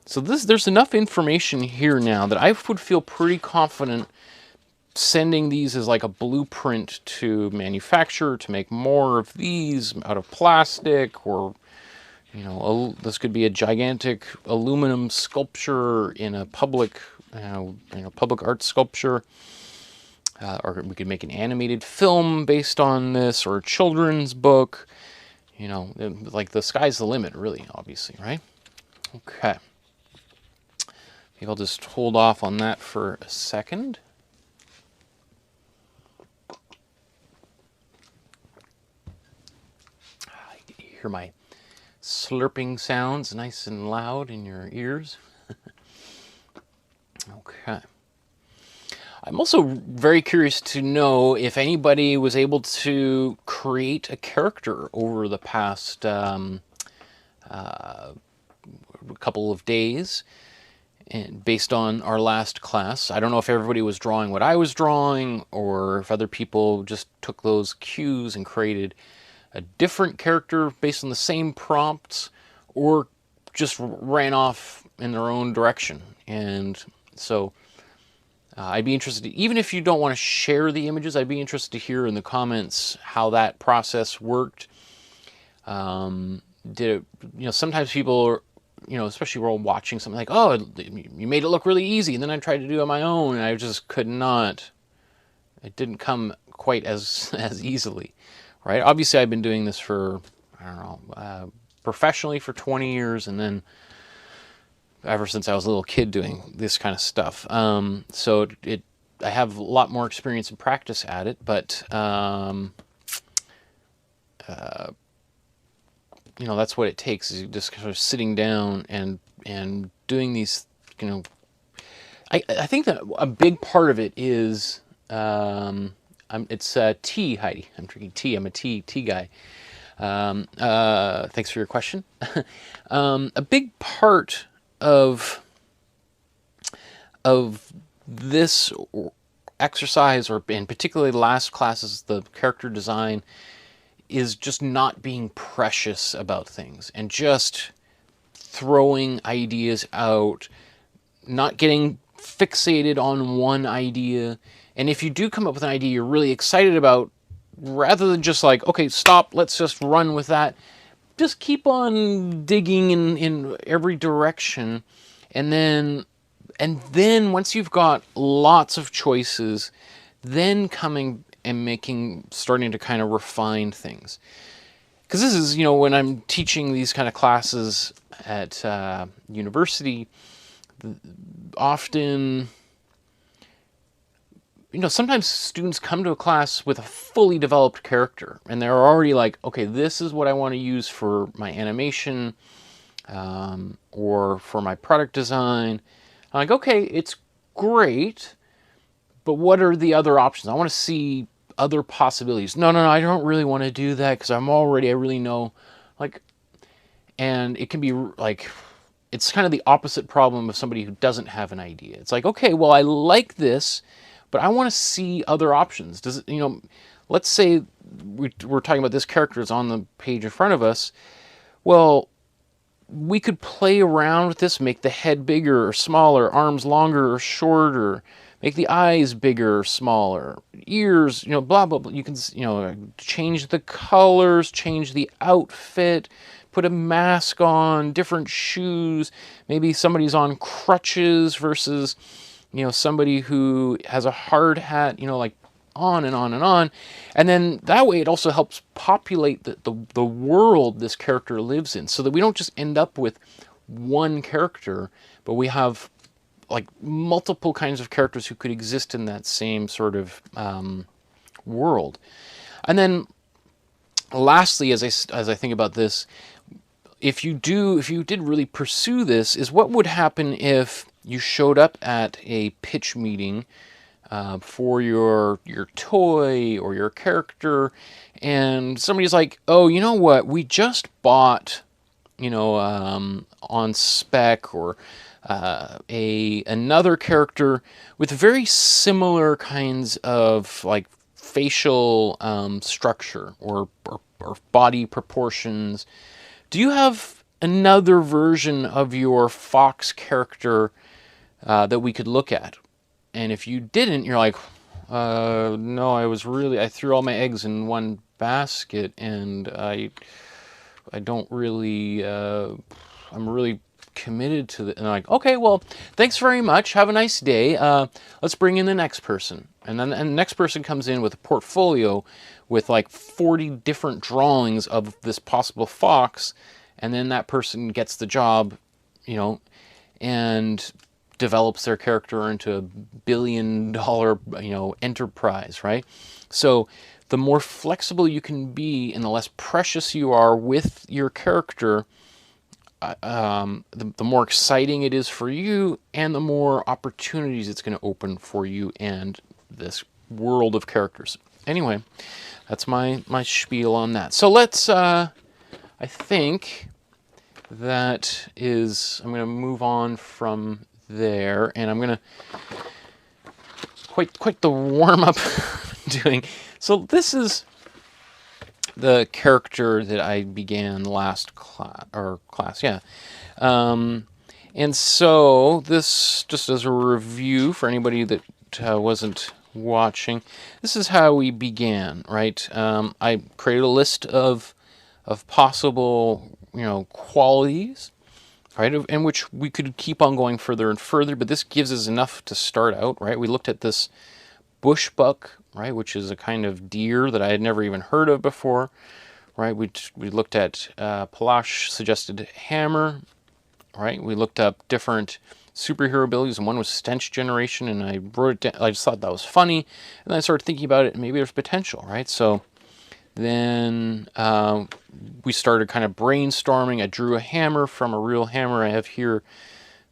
[SPEAKER 1] So there's enough information here now that I would feel pretty confident sending these as like a blueprint to manufacturer to make more of these out of plastic, or, you know, this could be a gigantic aluminum sculpture in a public, public art sculpture, or we could make an animated film based on this, or a children's book. You know, like the sky's the limit, really, obviously, right? Okay. Maybe I'll just hold off on that for a second. You hear my slurping sounds nice and loud in your ears. Okay. I'm also very curious to know if anybody was able to create a character over the past couple of days, and based on our last class. I don't know if everybody was drawing what I was drawing, or if other people just took those cues and created a different character based on the same prompts, or just ran off in their own direction. And so I'd be interested, even if you don't want to share the images, I'd be interested to hear in the comments how that process worked. Did it, you know, sometimes people, you know, especially when we're watching something like, oh, you made it look really easy, and then I tried to do it on my own, and I just could not. It didn't come quite as easily, right? Obviously, I've been doing this for, I don't know, professionally for 20 years, and then ever since I was a little kid doing this kind of stuff. So I have a lot more experience and practice at it, but you know, that's what it takes, is just kind of sitting down and doing these, you know, I think that a big part of it is, it's tea, Heidi. I'm drinking tea. I'm a tea guy. Thanks for your question. A big part of this exercise, or in particularly the last classes, the character design, is just not being precious about things and just throwing ideas out, not getting fixated on one idea. And if you do come up with an idea you're really excited about, rather than just like, okay, stop, let's just run with that, just keep on digging in every direction. And then once you've got lots of choices, then coming and starting to kind of refine things. Because this is, you know, when I'm teaching these kind of classes at university, often, you know, sometimes students come to a class with a fully developed character, and they're already like, okay, this is what I want to use for my animation, or for my product design. I'm like, okay, it's great, but what are the other options? I want to see other possibilities. No, I don't really want to do that because I really know, like, and it can be like, it's kind of the opposite problem of somebody who doesn't have an idea. It's like, okay, well, I like this, but I want to see other options. Does it, you know, let's say we're talking about this character is on the page in front of us. Well, we could play around with this, make the head bigger or smaller, arms longer or shorter, make the eyes bigger or smaller, ears, you know, blah, blah, blah. You can, you know, change the colors, change the outfit, put a mask on, different shoes. Maybe somebody's on crutches versus, you know, somebody who has a hard hat, you know, like on and on and on. And then that way it also helps populate the world this character lives in, so that we don't just end up with one character, but we have like multiple kinds of characters who could exist in that same sort of world. And then lastly, as I think about this, if you did really pursue this, is what would happen if you showed up at a pitch meeting for your toy or your character, and somebody's like, oh, you know what, we just bought, you know, on spec, or another character with very similar kinds of like facial structure or body proportions. Do you have another version of your fox character that we could look at? And if you didn't, you're like, no, I threw all my eggs in one basket, and I don't really, I'm really committed to it. And I'm like, okay, well, thanks very much. Have a nice day. Let's bring in the next person. And then the next person comes in with a portfolio with like 40 different drawings of this possible fox. And then that person gets the job, you know, and develops their character into a billion-dollar, you know, enterprise, right? So the more flexible you can be and the less precious you are with your character, the more exciting it is for you, and the more opportunities it's going to open for you and this world of characters. Anyway, that's my spiel on that. So let's, I think that is, I'm going to move on from there, and I'm going to quite the warm-up doing. So this is the character that I began last class, yeah. And so this, just as a review for anybody that wasn't watching, this is how we began, right? I created a list of possible, you know, qualities, right, in which we could keep on going further and further, but this gives us enough to start out, right? We looked at this bush buck, right, which is a kind of deer that I had never even heard of before, right? We looked at Palash suggested hammer, right? We looked up different superhero abilities, and one was stench generation, and I wrote it down. I just thought that was funny, and then I started thinking about it, and maybe there's potential, right? So Then we started kind of brainstorming. I drew a hammer from a real hammer I have here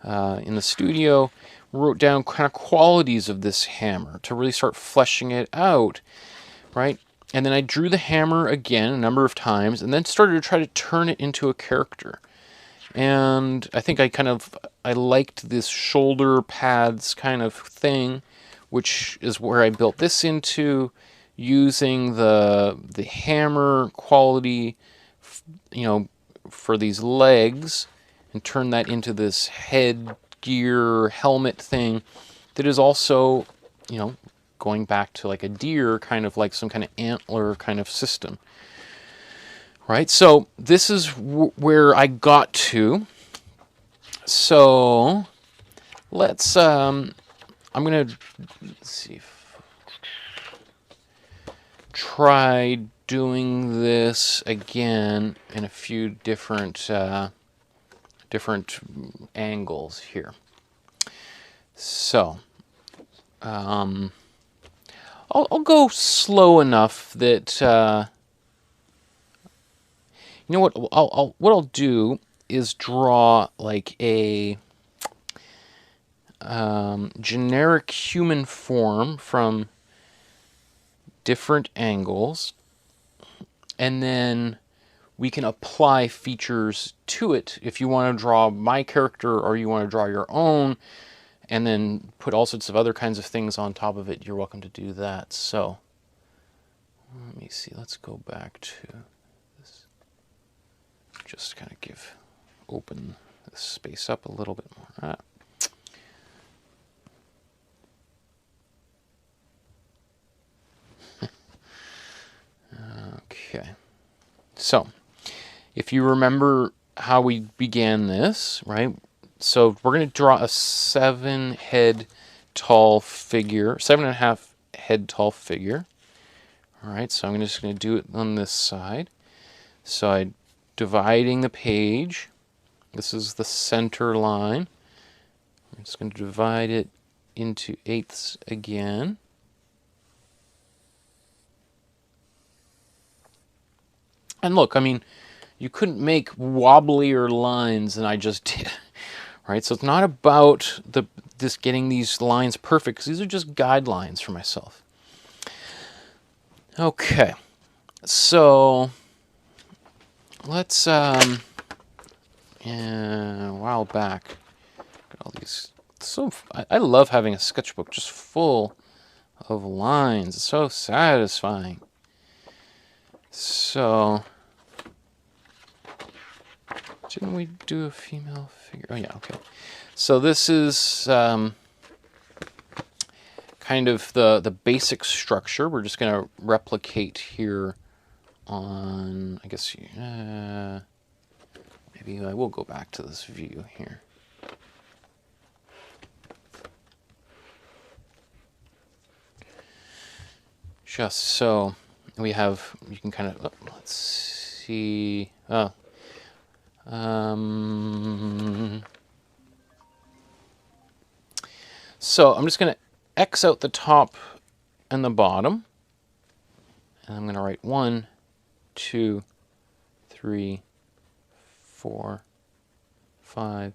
[SPEAKER 1] in the studio. Wrote down kind of qualities of this hammer to really start fleshing it out, right? And then I drew the hammer again a number of times, and then started to try to turn it into a character. And I think I liked this shoulder pads kind of thing, which is where I built this into, using the hammer quality, you know, for these legs, and turn that into this headgear helmet thing that is also, you know, going back to like a deer, kind of like some kind of antler kind of system. Right, so this is where I got to. So let's, I'm going to, see, try doing this again in a few different, different angles here. So, I'll go slow enough that, you know what? What I'll do is draw like a generic human form from different angles, and then we can apply features to it. If you want to draw my character or you want to draw your own, and then put all sorts of other kinds of things on top of it, you're welcome to do that. So let me see. Let's go back to this. Just kind of open the space up a little bit more. Okay. So, if you remember how we began this, right? So we're going to draw a 7 head tall figure, 7.5 head tall figure. All right. So I'm just going to do it on this side. So I'm dividing the page. This is the center line. I'm just going to divide it into eighths again. And look, I mean, you couldn't make wobblier lines than I just did, right? So it's not about this getting these lines perfect, because these are just guidelines for myself. Okay, so let's, a while back, got all these, I love having a sketchbook just full of lines. It's so satisfying. So, didn't we do a female figure? Oh yeah, okay. So this is kind of the basic structure. We're just going to replicate here on, I guess, maybe I will go back to this view here. Just so we have, you can kind of, let's see, so I'm just going to X out the top and the bottom, and I'm going to write 1, 2, 3, 4, 5,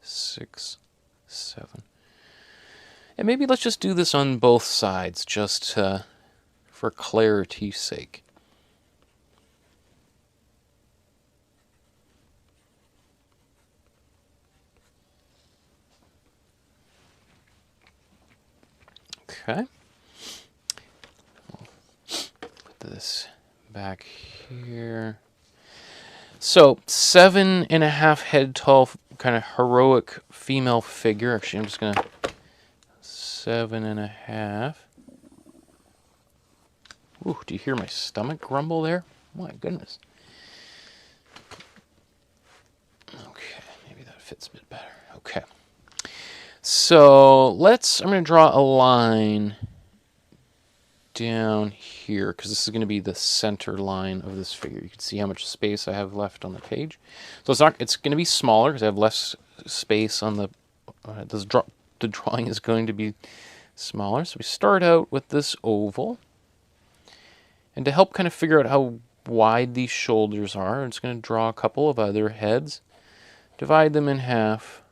[SPEAKER 1] 6, 7. And maybe let's just do this on both sides, just for clarity's sake. Okay. Put this back here. So 7.5 head tall, kind of heroic female figure. Actually, I'm just gonna 7.5. Ooh, do you hear my stomach grumble there? My goodness. Okay, maybe that fits a bit better. Okay. So I'm going to draw a line down here, because this is going to be the center line of this figure. You can see how much space I have left on the page. So it's going to be smaller because I have less space on the, the drawing is going to be smaller. So we start out with this oval. And to help kind of figure out how wide these shoulders are, I'm just going to draw a couple of other heads, divide them in half,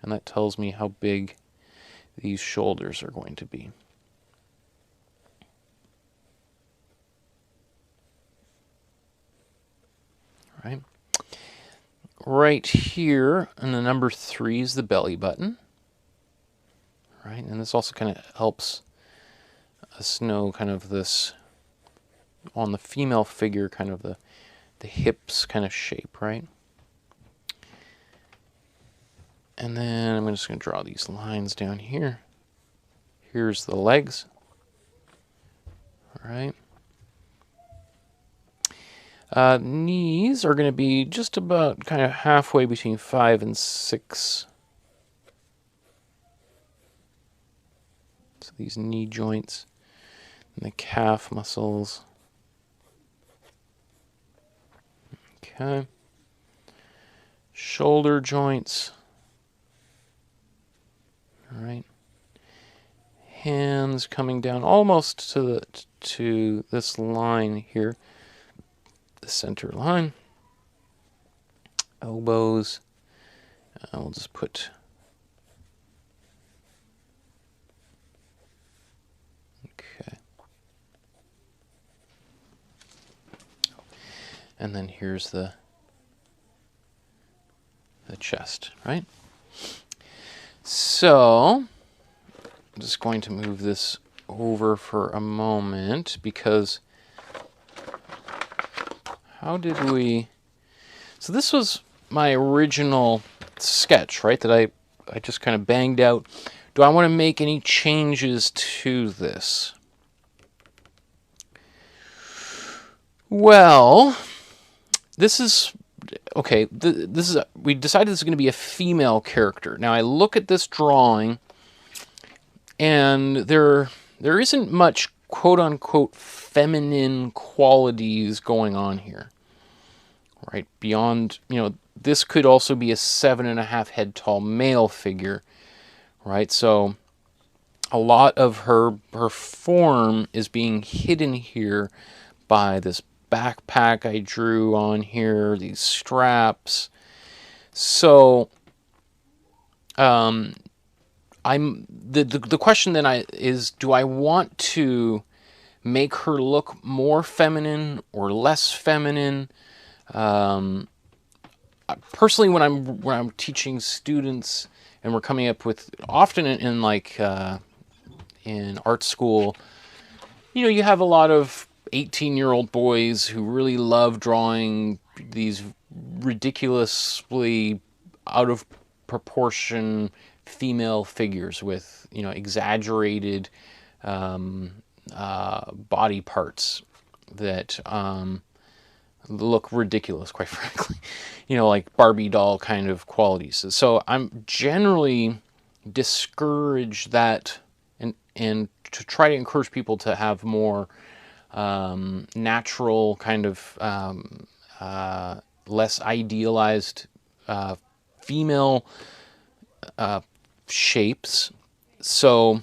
[SPEAKER 1] and that tells me how big these shoulders are going to be. Right. Right here, and the number 3 is the belly button. Right, and this also kind of helps us know kind of this, on the female figure, kind of the hips kind of shape, right? And then I'm just going to draw these lines down here. Here's the legs. All right. Knees are going to be just about kind of halfway between 5 and 6. So these knee joints and the calf muscles. Okay. Shoulder joints. All right. Hands coming down almost to this line here, the center line. Elbows. We'll just put. Okay. And then here's the chest, right? So, I'm just going to move this over for a moment because how did we... So this was my original sketch, right, that I just kind of banged out. Do I want to make any changes to this? Well, this is... Okay, this is we decided this is going to be a female character. Now I look at this drawing, and there isn't much quote-unquote feminine qualities going on here, right? Beyond, you know, this could also be a 7.5 head tall male figure, right? So a lot of her form is being hidden here by this backpack I drew on here, these straps. So the question then is, do I want to make her look more feminine or less feminine? Personally, when I'm teaching students and we're coming up with, often in art school, you know, you have a lot of 18-year-old boys who really love drawing these ridiculously out of proportion female figures with, you know, exaggerated body parts that look ridiculous, quite frankly. You know, like Barbie doll kind of qualities. So I'm generally discourage that and to try to encourage people to have more natural kind of less idealized female shapes. So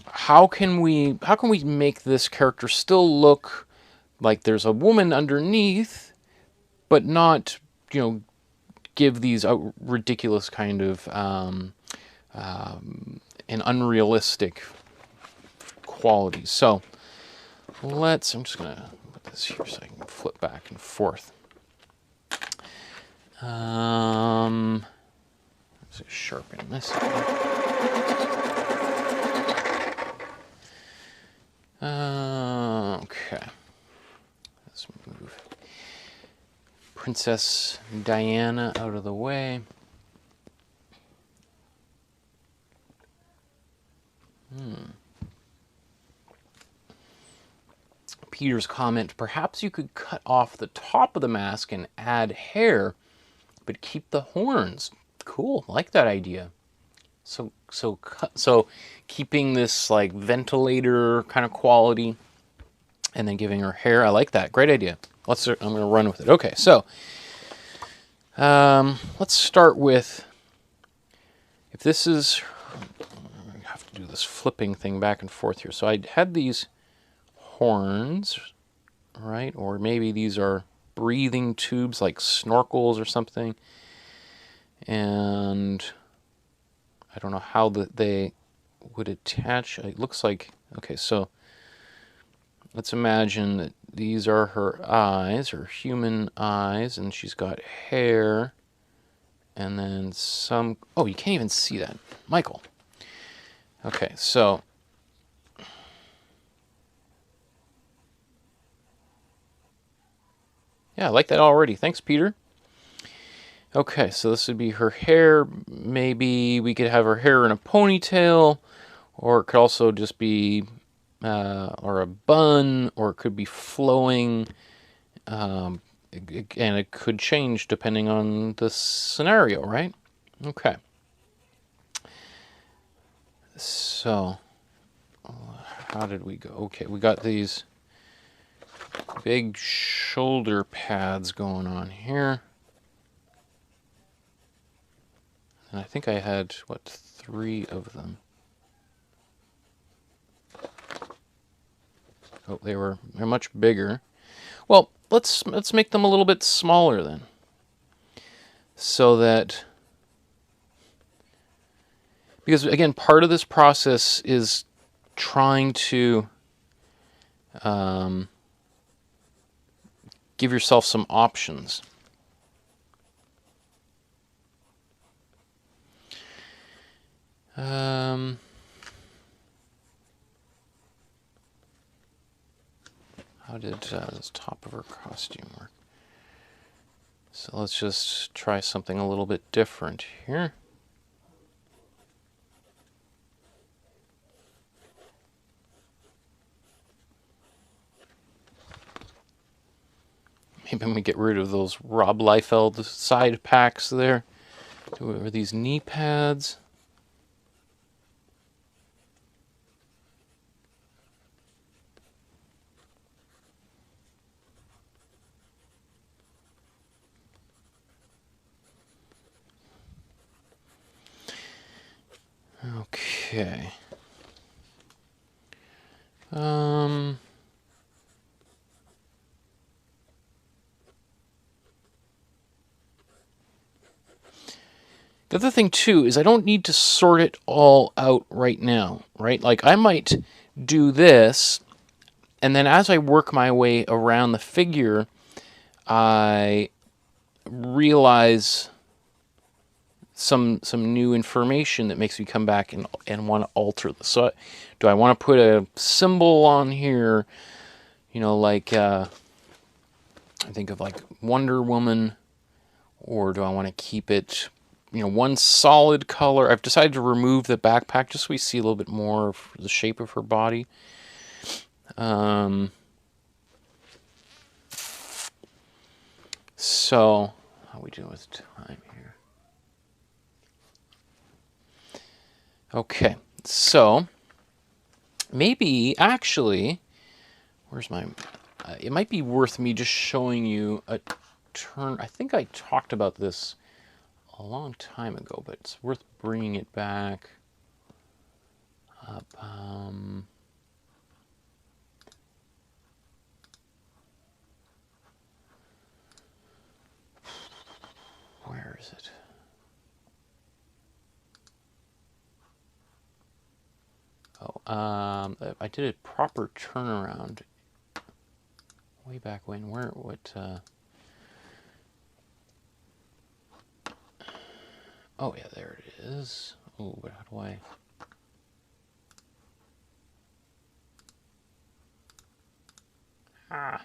[SPEAKER 1] how can we make this character still look like there's a woman underneath, but not, you know, give these ridiculous kind of and unrealistic qualities? So I'm just gonna put this here so I can flip back and forth. Let's sharpen this. Okay. Let's move Princess Diana out of the way. Peter's comment, perhaps you could cut off the top of the mask and add hair, but keep the horns. Cool, like that idea. So keeping this like ventilator kind of quality and then giving her hair. I like that. Great idea. I'm going to run with it. Okay, so let's start with, if this is, I have to do this flipping thing back and forth here. So I had these horns, right? Or maybe these are breathing tubes like snorkels or something. And I don't know how they would attach. It looks like, okay, so let's imagine that these are her eyes, her human eyes, and she's got hair, and then some, oh, you can't even see that. Michael. Okay, so yeah, I like that already. Thanks, Peter. Okay, so this would be her hair. Maybe we could have her hair in a ponytail, or it could also just be, or a bun, or it could be flowing, and it could change depending on the scenario, right? Okay. So, how did we go? Okay, we got these big shoulder pads going on here. And I think I had, what, 3 of them. Oh, they're much bigger. Well, let's make them a little bit smaller then. So that, because again, part of this process is trying to give yourself some options. How did this top of her costume work? So let's just try something a little bit different here. Maybe we get rid of those Rob Liefeld side packs there. Or these knee pads. Okay. The other thing too is I don't need to sort it all out right now, right? Like I might do this, and then as I work my way around the figure, I realize some new information that makes me come back and want to alter this. So do I want to put a symbol on here, you know, like I think of like Wonder Woman, or do I want to keep it, you know, one solid color? I've decided to remove the backpack just so we see a little bit more of the shape of her body. So how are we doing with time here? Okay, so maybe actually, where's my, it might be worth me just showing you a turn. I think I talked about this a long time ago, but it's worth bringing it back up. Where is it? Oh, I did a proper turnaround way back when. Oh yeah, there it is. Oh, but how do I?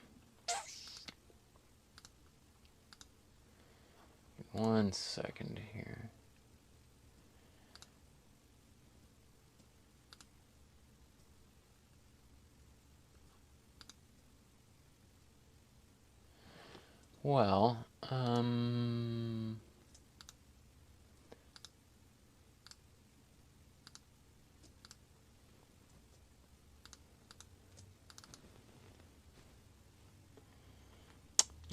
[SPEAKER 1] One second here. Well, I'm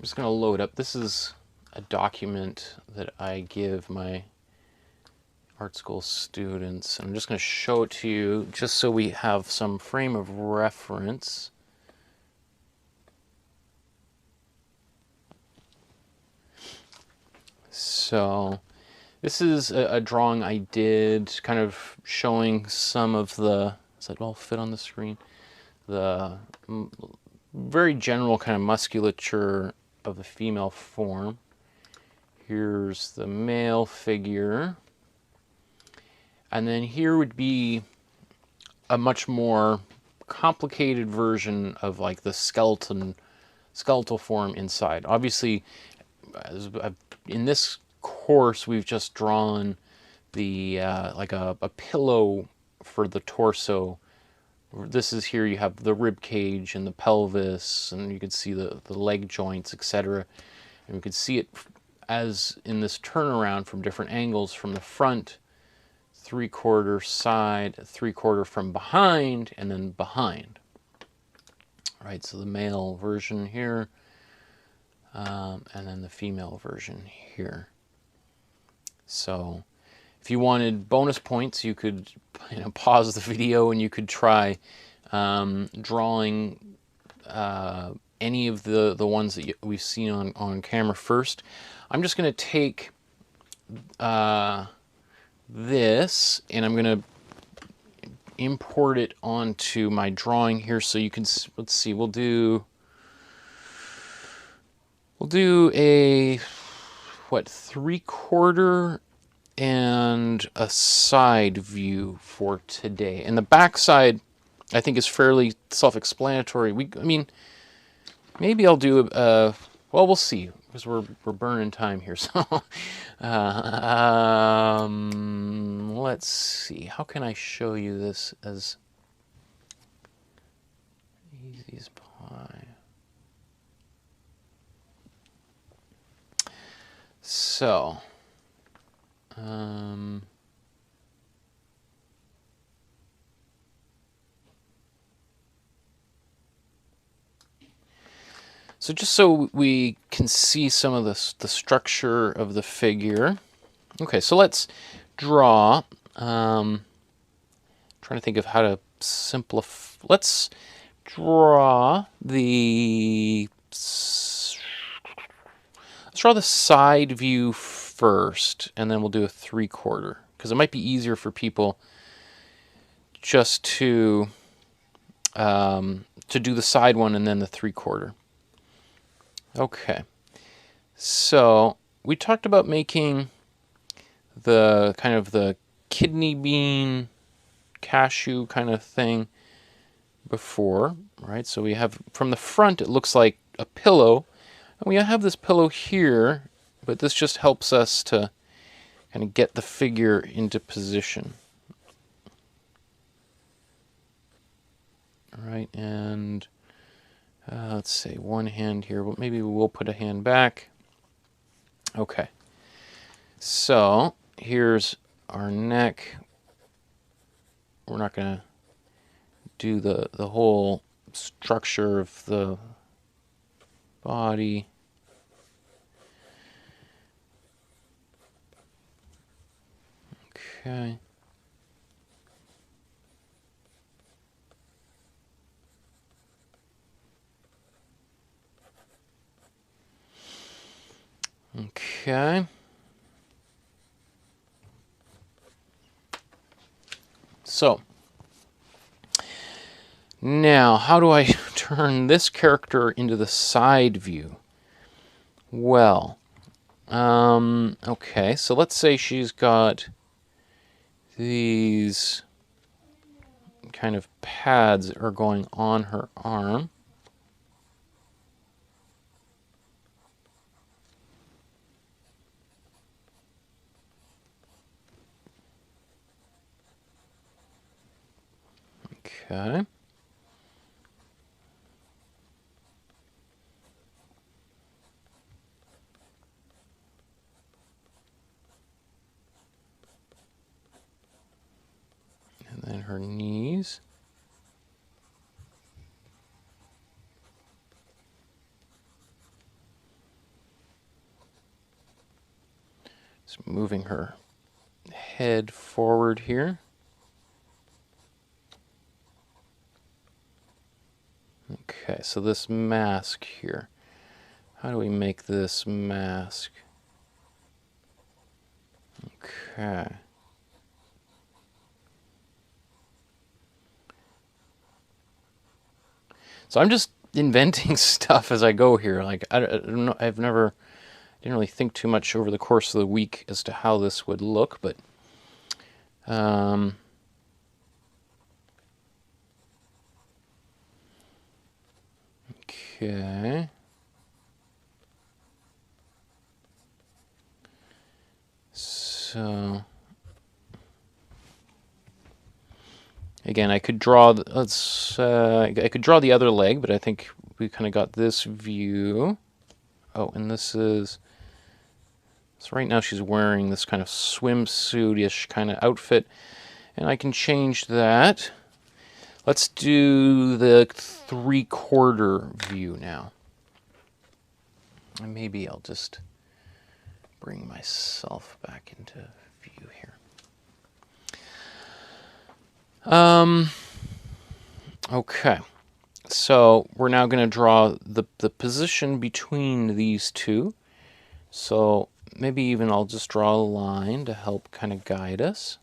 [SPEAKER 1] just going to load up. This is a document that I give my art school students. I'm just going to show it to you just so we have some frame of reference. So this is a drawing I did, kind of showing some of the, does that all fit on the screen? The very general kind of musculature of the female form. Here's the male figure. And then here would be a much more complicated version of like the skeletal form inside. Obviously, in this course, we've just drawn the like a pillow for the torso. This is here you have the rib cage and the pelvis, and you can see the leg joints, etc. And you can see it as in this turnaround from different angles, from the front, 3/4 side, 3/4 from behind, and then behind. All right, so the male version here, and then the female version here. So if you wanted bonus points, you could pause the video and you could try drawing any of the ones that we've seen on camera first. I'm just going to take this and I'm going to import it onto my drawing here, so you can, let's see, we'll do a, what, 3/4 and a side view for today. And the back side, I think, is fairly self-explanatory. I mean, maybe I'll do well, we'll see, because we're burning time here. So let's see, how can I show you this as easy as pie? So so just so we can see some of the structure of the figure. Okay, so let's draw. Trying to think of how to simplify. Let's draw the side view first, and then we'll do a 3/4, because it might be easier for people just to do the side one and then the 3/4. Okay, so we talked about making the kind of the kidney bean cashew kind of thing before, right? So we have, from the front, it looks like a pillow, and we have this pillow here, but this just helps us to kind of get the figure into position. All right, and let's say one hand here, but maybe we'll put a hand back. Okay, so here's our neck. We're not going to do the whole structure of the body. Okay. Okay. So now, how do I turn this character into the side view? Well, okay, so let's say she's got these kind of pads that are going on her arm. Okay. And then her knees. Just moving her head forward here. Okay, so this mask here. How do we make this mask? Okay. So I'm just inventing stuff as I go here. Like I don't know, didn't really think too much over the course of the week as to how this would look, but okay. So again, I could draw. I could draw the other leg, but I think we kind of got this view. Oh, and this is. So right now she's wearing this kind of swimsuit-ish kind of outfit, and I can change that. Let's do the 3/4 view now. And maybe I'll just bring myself back into view here. Okay. So we're now going to draw the position between these two. So maybe even I'll just draw a line to help kind of guide us.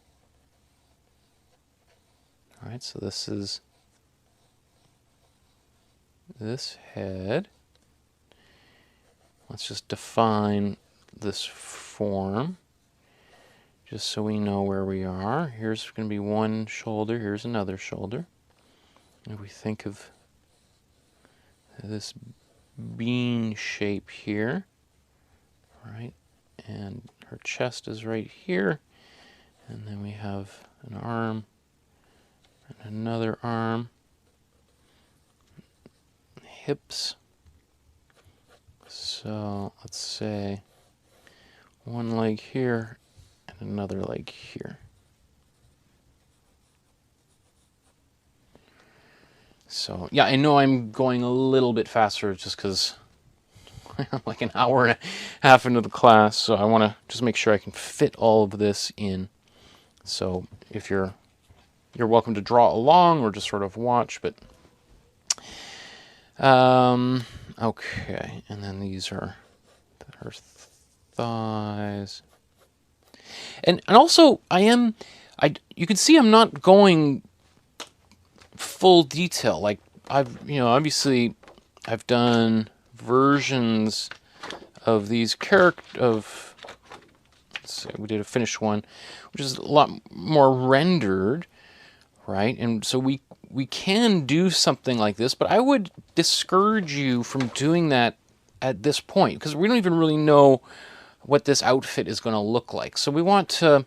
[SPEAKER 1] All right, so this is this head. Let's just define this form just so we know where we are. Here's going to be one shoulder, here's another shoulder. If we think of this bean shape here, right, and her chest is right here, and then we have an arm and another arm, hips. So let's say one leg here and another leg here. So yeah, I know I'm going a little bit faster just because I'm like an hour and a half into the class, so I want to just make sure I can fit all of this in. So if you're welcome to draw along or just sort of watch, but okay, and then these are her thighs, and also you can see I'm not going full detail. Like obviously I've done versions of these let's say we did a finished one, which is a lot more rendered, right? And so we can do something like this, but I would discourage you from doing that at this point because we don't even really know what this outfit is going to look like. So we want to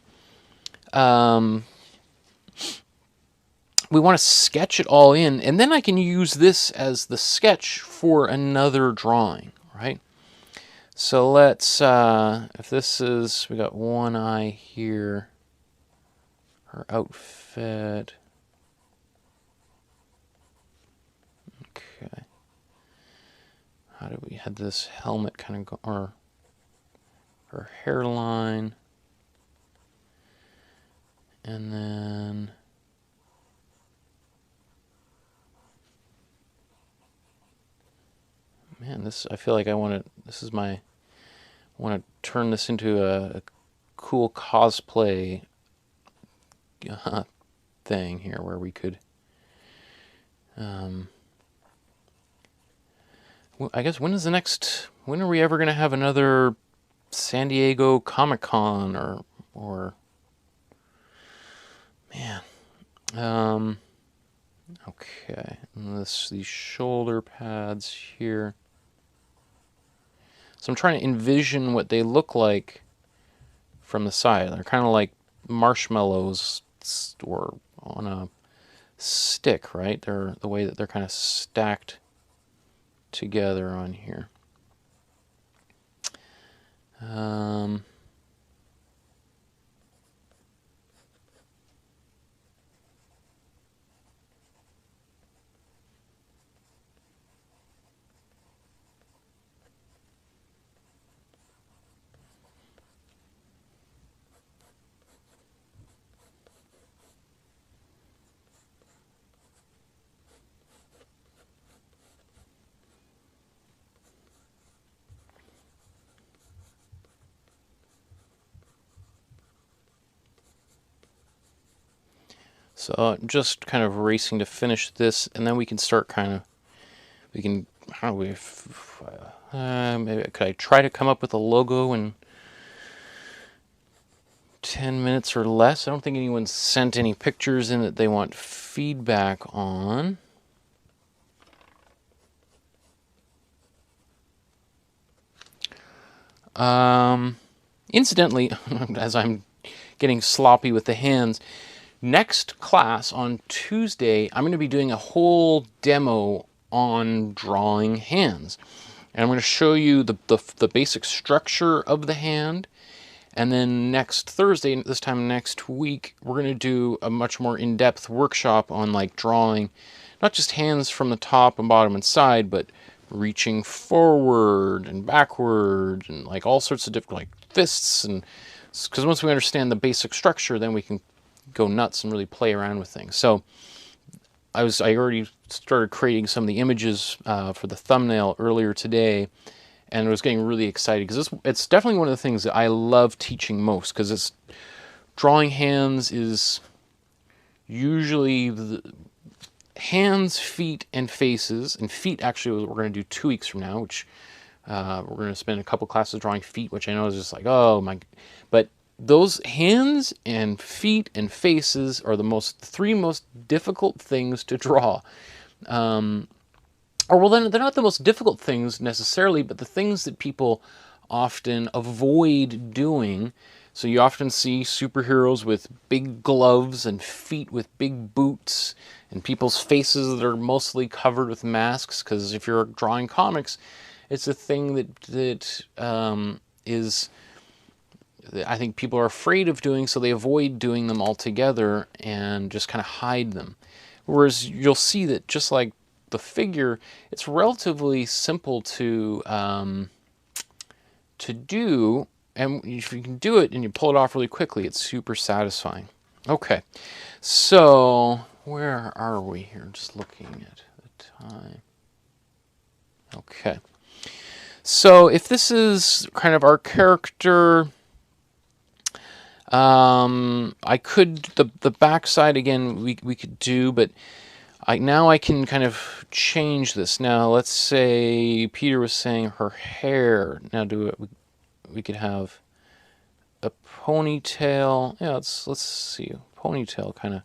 [SPEAKER 1] sketch it all in, and then I can use this as the sketch for another drawing, right? So let's, if this is, we got one eye here, her outfit. Okay. How do we have this helmet kind of go, or her hairline. And then man, I feel like I want to turn this into a cool cosplay thing here where we could I guess when are we ever going to have another San Diego Comic-Con or man. Okay, and these shoulder pads here. So I'm trying to envision what they look like from the side. They're kind of like marshmallows or on a stick, right? They're the way that they're kind of stacked together on here. So I'm just kind of racing to finish this, and then we can start how do we, maybe could I try to come up with a logo in 10 minutes or less? I don't think anyone's sent any pictures in that they want feedback on. Incidentally, as I'm getting sloppy with the hands, next class on Tuesday, I'm going to be doing a whole demo on drawing hands. And I'm going to show you the basic structure of the hand. And then next Thursday, this time next week, we're going to do a much more in-depth workshop on like drawing, not just hands from the top and bottom and side, but reaching forward and backward and like all sorts of different like fists. And because once we understand the basic structure, then we can go nuts and really play around with things. So I already started creating some of the images for the thumbnail earlier today, and I was getting really excited because it's definitely one of the things that I love teaching most, because it's drawing hands is usually the hands, feet, and faces. And feet actually we're going to do 2 weeks from now, which we're going to spend a couple classes drawing feet, which I know is just like, oh my, but those hands and feet and faces are the three most difficult things to draw. Or well, then they're not the most difficult things necessarily, but the things that people often avoid doing. So you often see superheroes with big gloves and feet with big boots, and people's faces that are mostly covered with masks, because if you're drawing comics, it's a thing that is, I think people are afraid of doing, so they avoid doing them altogether and just kind of hide them. Whereas you'll see that just like the figure, it's relatively simple to do, and if you can do it and you pull it off really quickly, it's super satisfying. Okay, so where are we here? Just looking at the time. Okay, so if this is kind of our character, I could, the backside again we could do, but now I can kind of change this. Now let's say Peter was saying her hair. Now we could have a ponytail. Yeah, let's see. Ponytail kind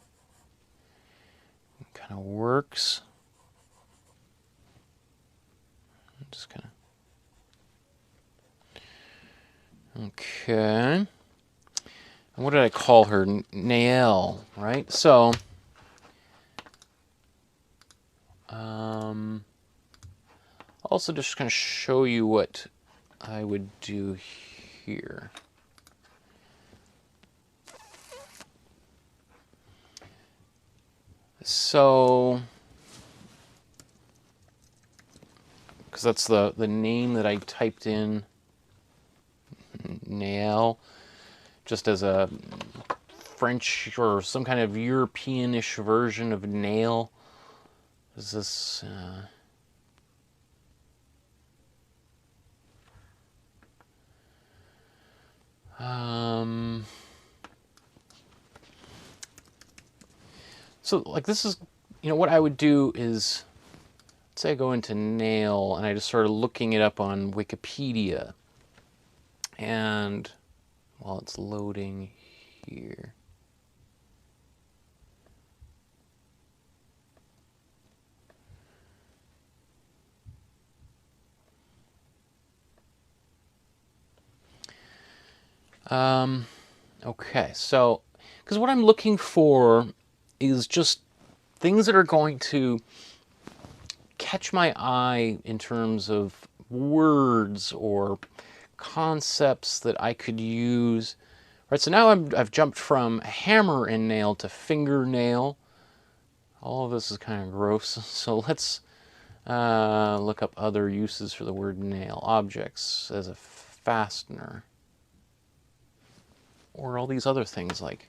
[SPEAKER 1] of works. Just kind of, okay. And what did I call her? Nael, right? So also just kind of show you what I would do here. So, because that's the name that I typed in, Nael, just as a French or some kind of European-ish version of nail. Is this so like this is, what I would do is, let's say I go into nail and I just started looking it up on Wikipedia, and while it's loading here, okay, so, because what I'm looking for is just things that are going to catch my eye in terms of words or concepts that I could use. Right, so now I've jumped from hammer and nail to fingernail. All of this is kind of gross, so let's look up other uses for the word nail. Objects as a fastener. Or all these other things like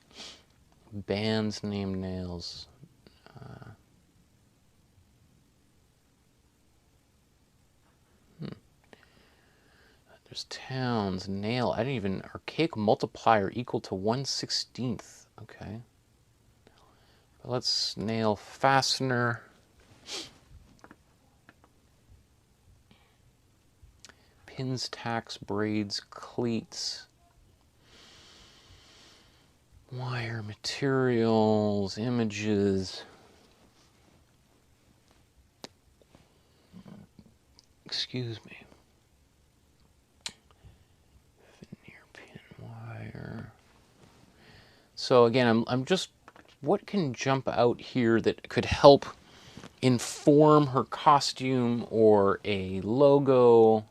[SPEAKER 1] bands named nails. There's towns, nail. I didn't even, archaic multiplier equal to 1/16. Okay. let's nail fastener. Pins, tacks, braids, cleats. Wire, materials, images. Excuse me. Veneer, pin, wire. So again, I'm just, what can jump out here that could help inform her costume or a logo?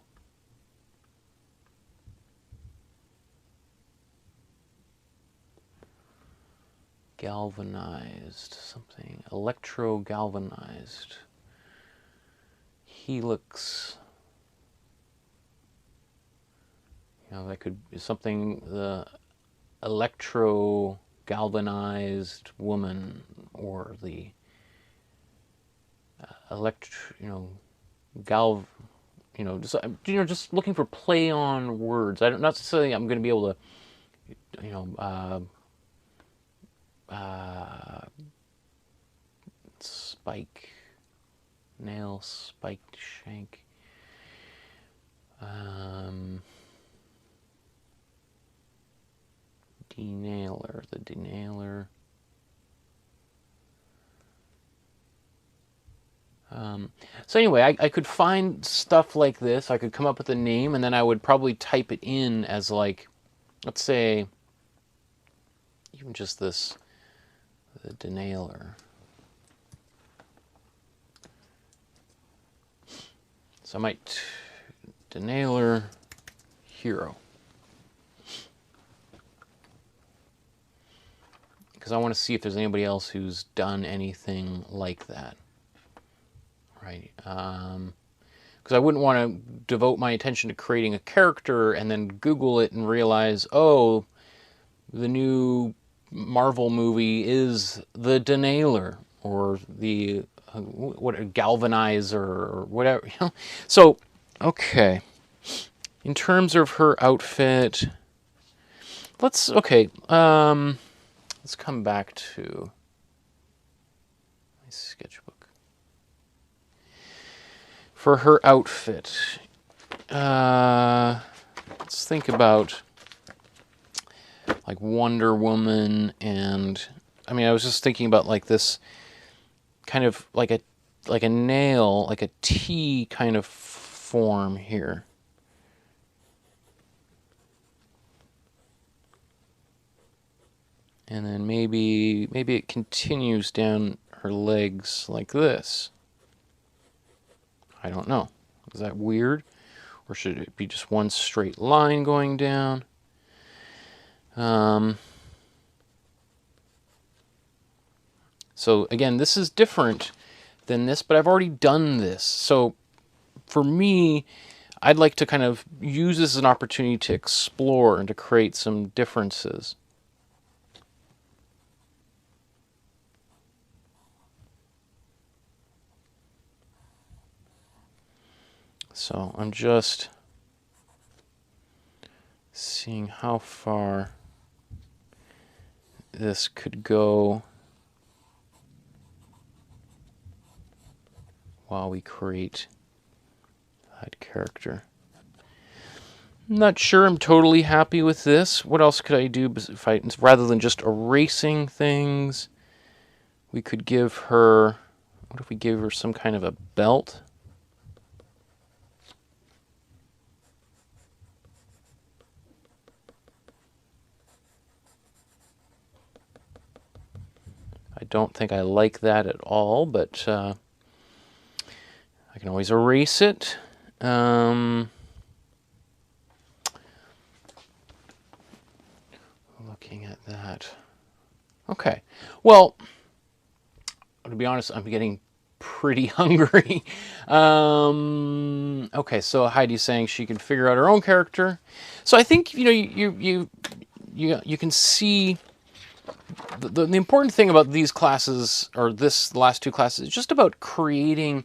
[SPEAKER 1] Galvanized, something, electro galvanized. Helix. You know, that could be something, the electro galvanized woman, or the just looking for play on words. Not necessarily I'm going to be able to, spike, nail, spiked shank. Denailer, the denailer. So anyway, I could find stuff like this. I could come up with a name, and then I would probably type it in as, like, let's say, even just this, the denailer. So I might denailer hero. Because I want to see if there's anybody else who's done anything like that. Right? Because I wouldn't want to devote my attention to creating a character and then Google it and realize, oh, the new Marvel movie is the denailer, or the galvanizer, or whatever. You know? So, okay. In terms of her outfit, let's come back to my sketchbook. For her outfit, let's think about like Wonder Woman, and I mean, I was just thinking about like this kind of like a nail, like a T kind of form here. And then maybe it continues down her legs like this. I don't know. Is that weird? Or should it be just one straight line going down? So again, this is different than this, but I've already done this. So for me, I'd like to kind of use this as an opportunity to explore and to create some differences. So I'm just seeing how far this could go while we create that character. I'm not sure I'm totally happy with this. What else could I do if rather than just erasing things? We could give her, what if we gave her some kind of a belt? I don't think I like that at all, but I can always erase it. Looking at that. Okay. Well, to be honest, I'm getting pretty hungry. Okay, so Heidi's saying she can figure out her own character. So I think, you can see the important thing about these classes, or this last two classes, is just about creating,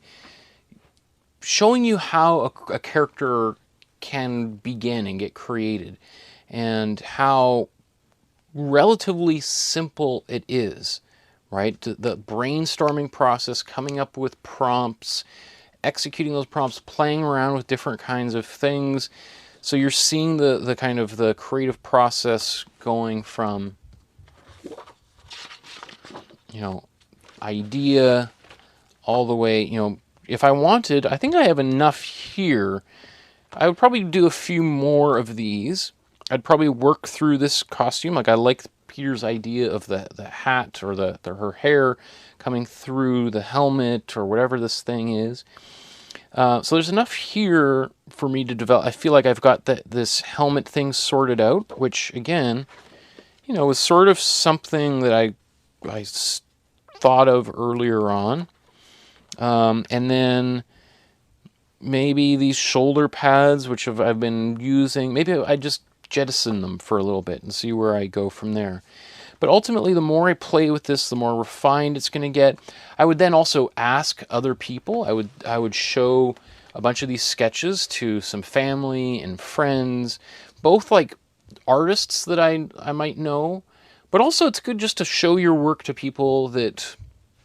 [SPEAKER 1] showing you how a character can begin and get created, and how relatively simple it is, right? The brainstorming process, coming up with prompts, executing those prompts, playing around with different kinds of things. So you're seeing the kind of the creative process going from, you know, idea all the way, you know, if I wanted, I think I have enough here. I would probably do a few more of these. I'd probably work through this costume. Like I like Peter's idea of the hat or her hair coming through the helmet or whatever this thing is. So there's enough here for me to develop. I feel like I've got this helmet thing sorted out, which again, you know, was sort of something that I thought of earlier on. And then maybe these shoulder pads, which I've been using, maybe I just jettison them for a little bit and see where I go from there. But ultimately, the more I play with this, the more refined it's going to get. I would then also ask other people. I would show a bunch of these sketches to some family and friends, both like artists that I might know, but also it's good just to show your work to people that,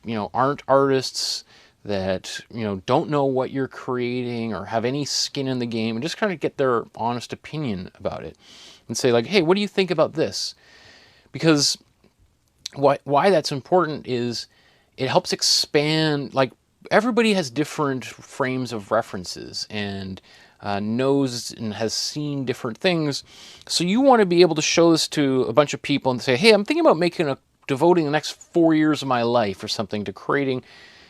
[SPEAKER 1] you know, aren't artists, that, you know, don't know what you're creating or have any skin in the game, and just kind of get their honest opinion about it and say like, hey, what do you think about this? Because why that's important is it helps expand, like everybody has different frames of references and knows and has seen different things. So you want to be able to show this to a bunch of people and say, hey, I'm thinking about devoting the next 4 years of my life or something to creating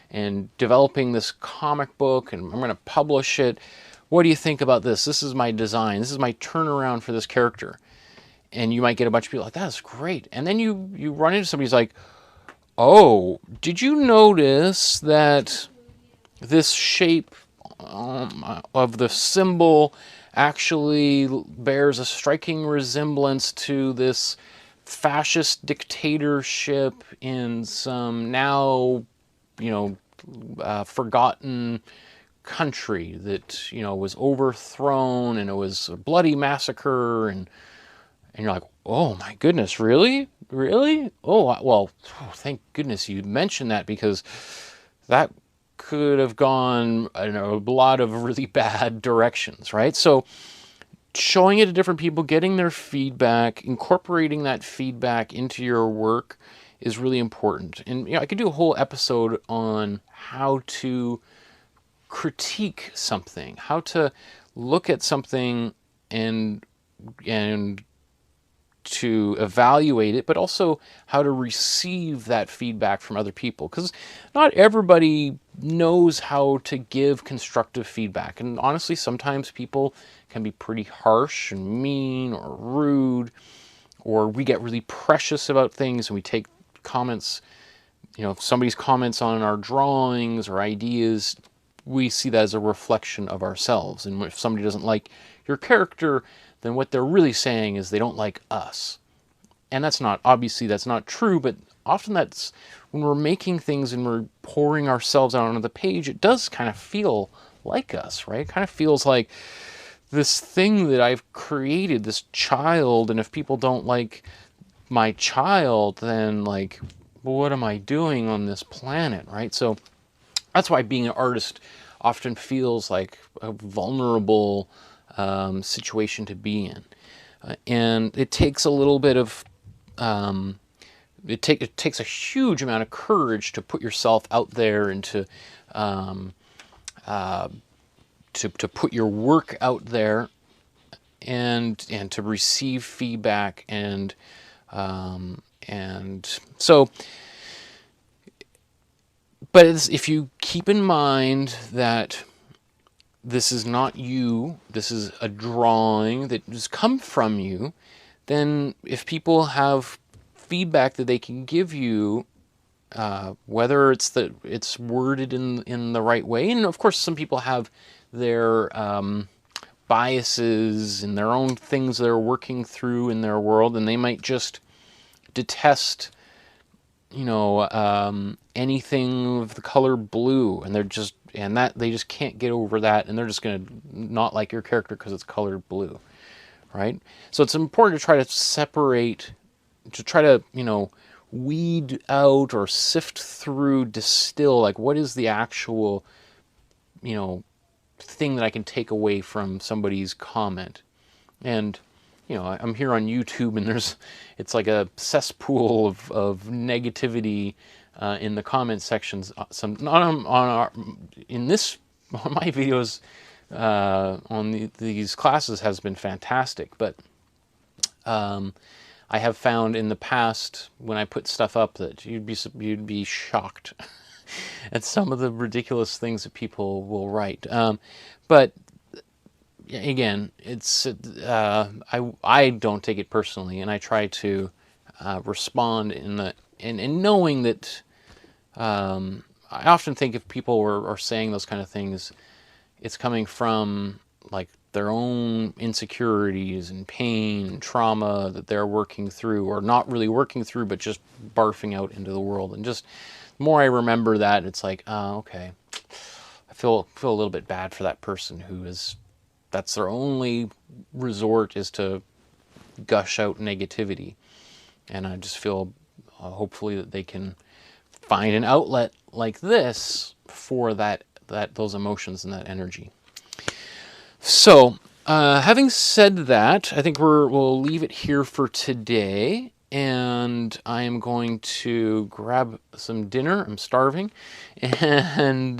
[SPEAKER 1] and developing this comic book, and I'm going to publish it. What do you think about this? This is my design. This is my turnaround for this character. And you might get a bunch of people like, that's great. And then you run into somebody who's like, oh, did you notice that this shape of the symbol actually bears a striking resemblance to this fascist dictatorship in some now, you know, forgotten country that, you know, was overthrown and it was a bloody massacre, and you're like, oh my goodness, really? Really? Oh, well, thank goodness you mentioned that, because that could have gone in a lot of really bad directions, right? So showing it to different people, getting their feedback, incorporating that feedback into your work is really important. And, you know, I could do a whole episode on how to critique something, how to look at something and to evaluate it, but also how to receive that feedback from other people, because not everybody knows how to give constructive feedback. And honestly, sometimes people can be pretty harsh and mean or rude, or we get really precious about things and we take comments, you know, if somebody's comments on our drawings or ideas, we see that as a reflection of ourselves. And if somebody doesn't like your character, then what they're really saying is they don't like us. And that's not, obviously that's not true, but often that's when we're making things and we're pouring ourselves out onto the page, it does kind of feel like us, right? It kind of feels like this thing that I've created, this child, and if people don't like my child, then like, what am I doing on this planet, right? So that's why being an artist often feels like a vulnerable situation to be in. And it takes a little bit of, it takes a huge amount of courage to put yourself out there and to put your work out there and to receive feedback and so, but if you keep in mind that this is not you, this is a drawing that has come from you, then if people have feedback that they can give you, whether it's worded in the right way, and of course some people have their biases and their own things they're working through in their world, and they might just detest, you know, anything of the color blue, and they just can't get over that, and they're just gonna not like your character because it's colored blue, right? So it's important to try to separate, to try to, you know, weed out or sift through, distill, like what is the actual, you know, thing that I can take away from somebody's comment. And you know, I'm here on YouTube, and it's like a cesspool of negativity in the comment sections. Some not on our in this on my videos on these classes has been fantastic, but I have found in the past when I put stuff up that you'd be shocked at some of the ridiculous things that people will write. But again, it's I don't take it personally, and I try to respond in knowing that I often think if people are saying those kind of things, it's coming from like their own insecurities and pain and trauma that they're working through, or not really working through, but just barfing out into the world. And just the more I remember that, it's like, oh, okay, I feel a little bit bad for that person that's their only resort is to gush out negativity. And I just feel hopefully that they can find an outlet like this for those emotions and that energy. So, having said that, I think we'll leave it here for today, and I am going to grab some dinner. I'm starving, and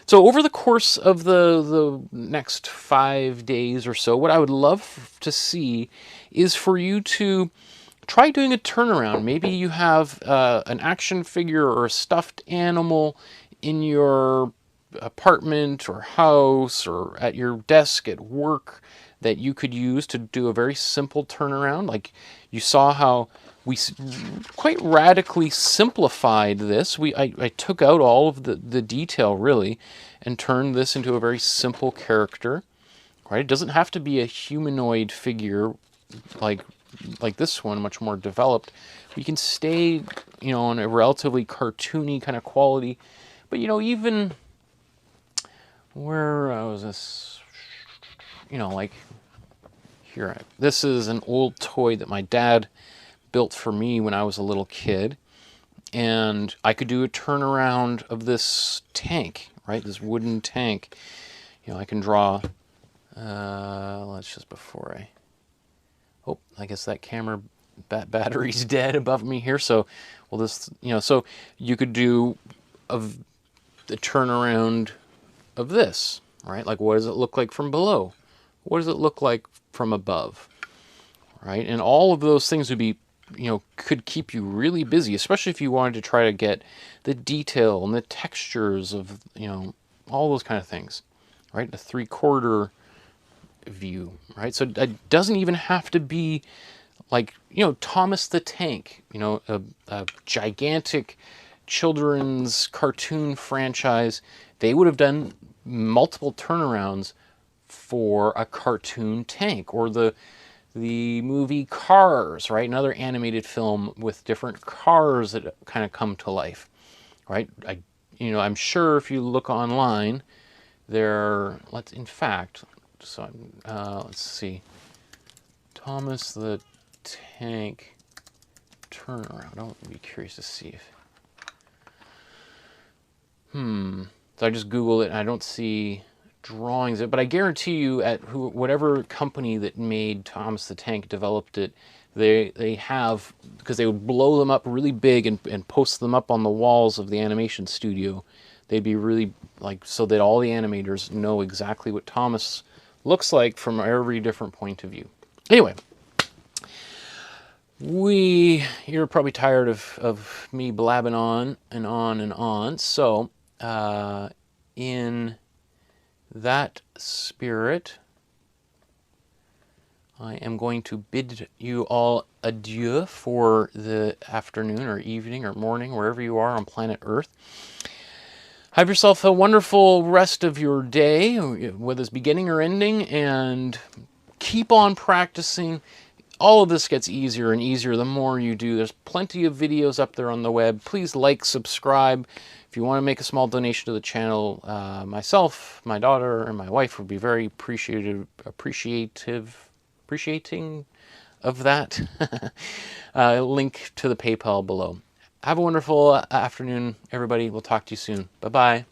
[SPEAKER 1] so over the course of the next 5 days or so, what I would love to see is for you to try doing a turnaround. Maybe you have an action figure or a stuffed animal in your apartment or house or at your desk at work that you could use to do a very simple turnaround. Like you saw how we quite radically simplified this. I took out all of the detail really and turned this into a very simple character. Right? It doesn't have to be a humanoid figure like this one, much more developed. We can stay, you know, on a relatively cartoony kind of quality. But, you know, even where was this? You know, like here. This is an old toy that my dad built for me when I was a little kid. And I could do a turnaround of this tank, right? This wooden tank. You know, I can draw, let's just before oh, I guess that camera battery's dead above me here. So, well, this, you know, so you could do the turnaround of this, right? Like, what does it look like from below? What does it look like from above, right? And all of those things would be, you know, could keep you really busy, especially if you wanted to try to get the detail and the textures of, you know, all those kind of things, right? The 3/4 view, right? So it doesn't even have to be like, you know, Thomas the Tank, you know, a gigantic children's cartoon franchise. They would have done multiple turnarounds for a cartoon tank, or the movie Cars, right? Another animated film with different cars that kind of come to life, right? You know, I'm sure if you look online, in fact, so let's see, Thomas the Tank turnaround. I'll be curious to see if. So I just Googled it and I don't see drawings of it, but I guarantee you whatever company that made Thomas the Tank developed it, they have, because they would blow them up really big and post them up on the walls of the animation studio. They'd be really like, so that all the animators know exactly what Thomas looks like from every different point of view. Anyway, you're probably tired of me blabbing on and on and on. So, in that spirit, I am going to bid you all adieu for the afternoon or evening or morning, wherever you are on planet Earth. Have yourself a wonderful rest of your day, whether it's beginning or ending, and keep on practicing. All of this gets easier and easier the more you do. There's plenty of videos up there on the web. Please like, subscribe. If you want to make a small donation to the channel, myself, my daughter, and my wife would be very appreciating of that. Link to the PayPal below. Have a wonderful afternoon, everybody. We'll talk to you soon. Bye-bye.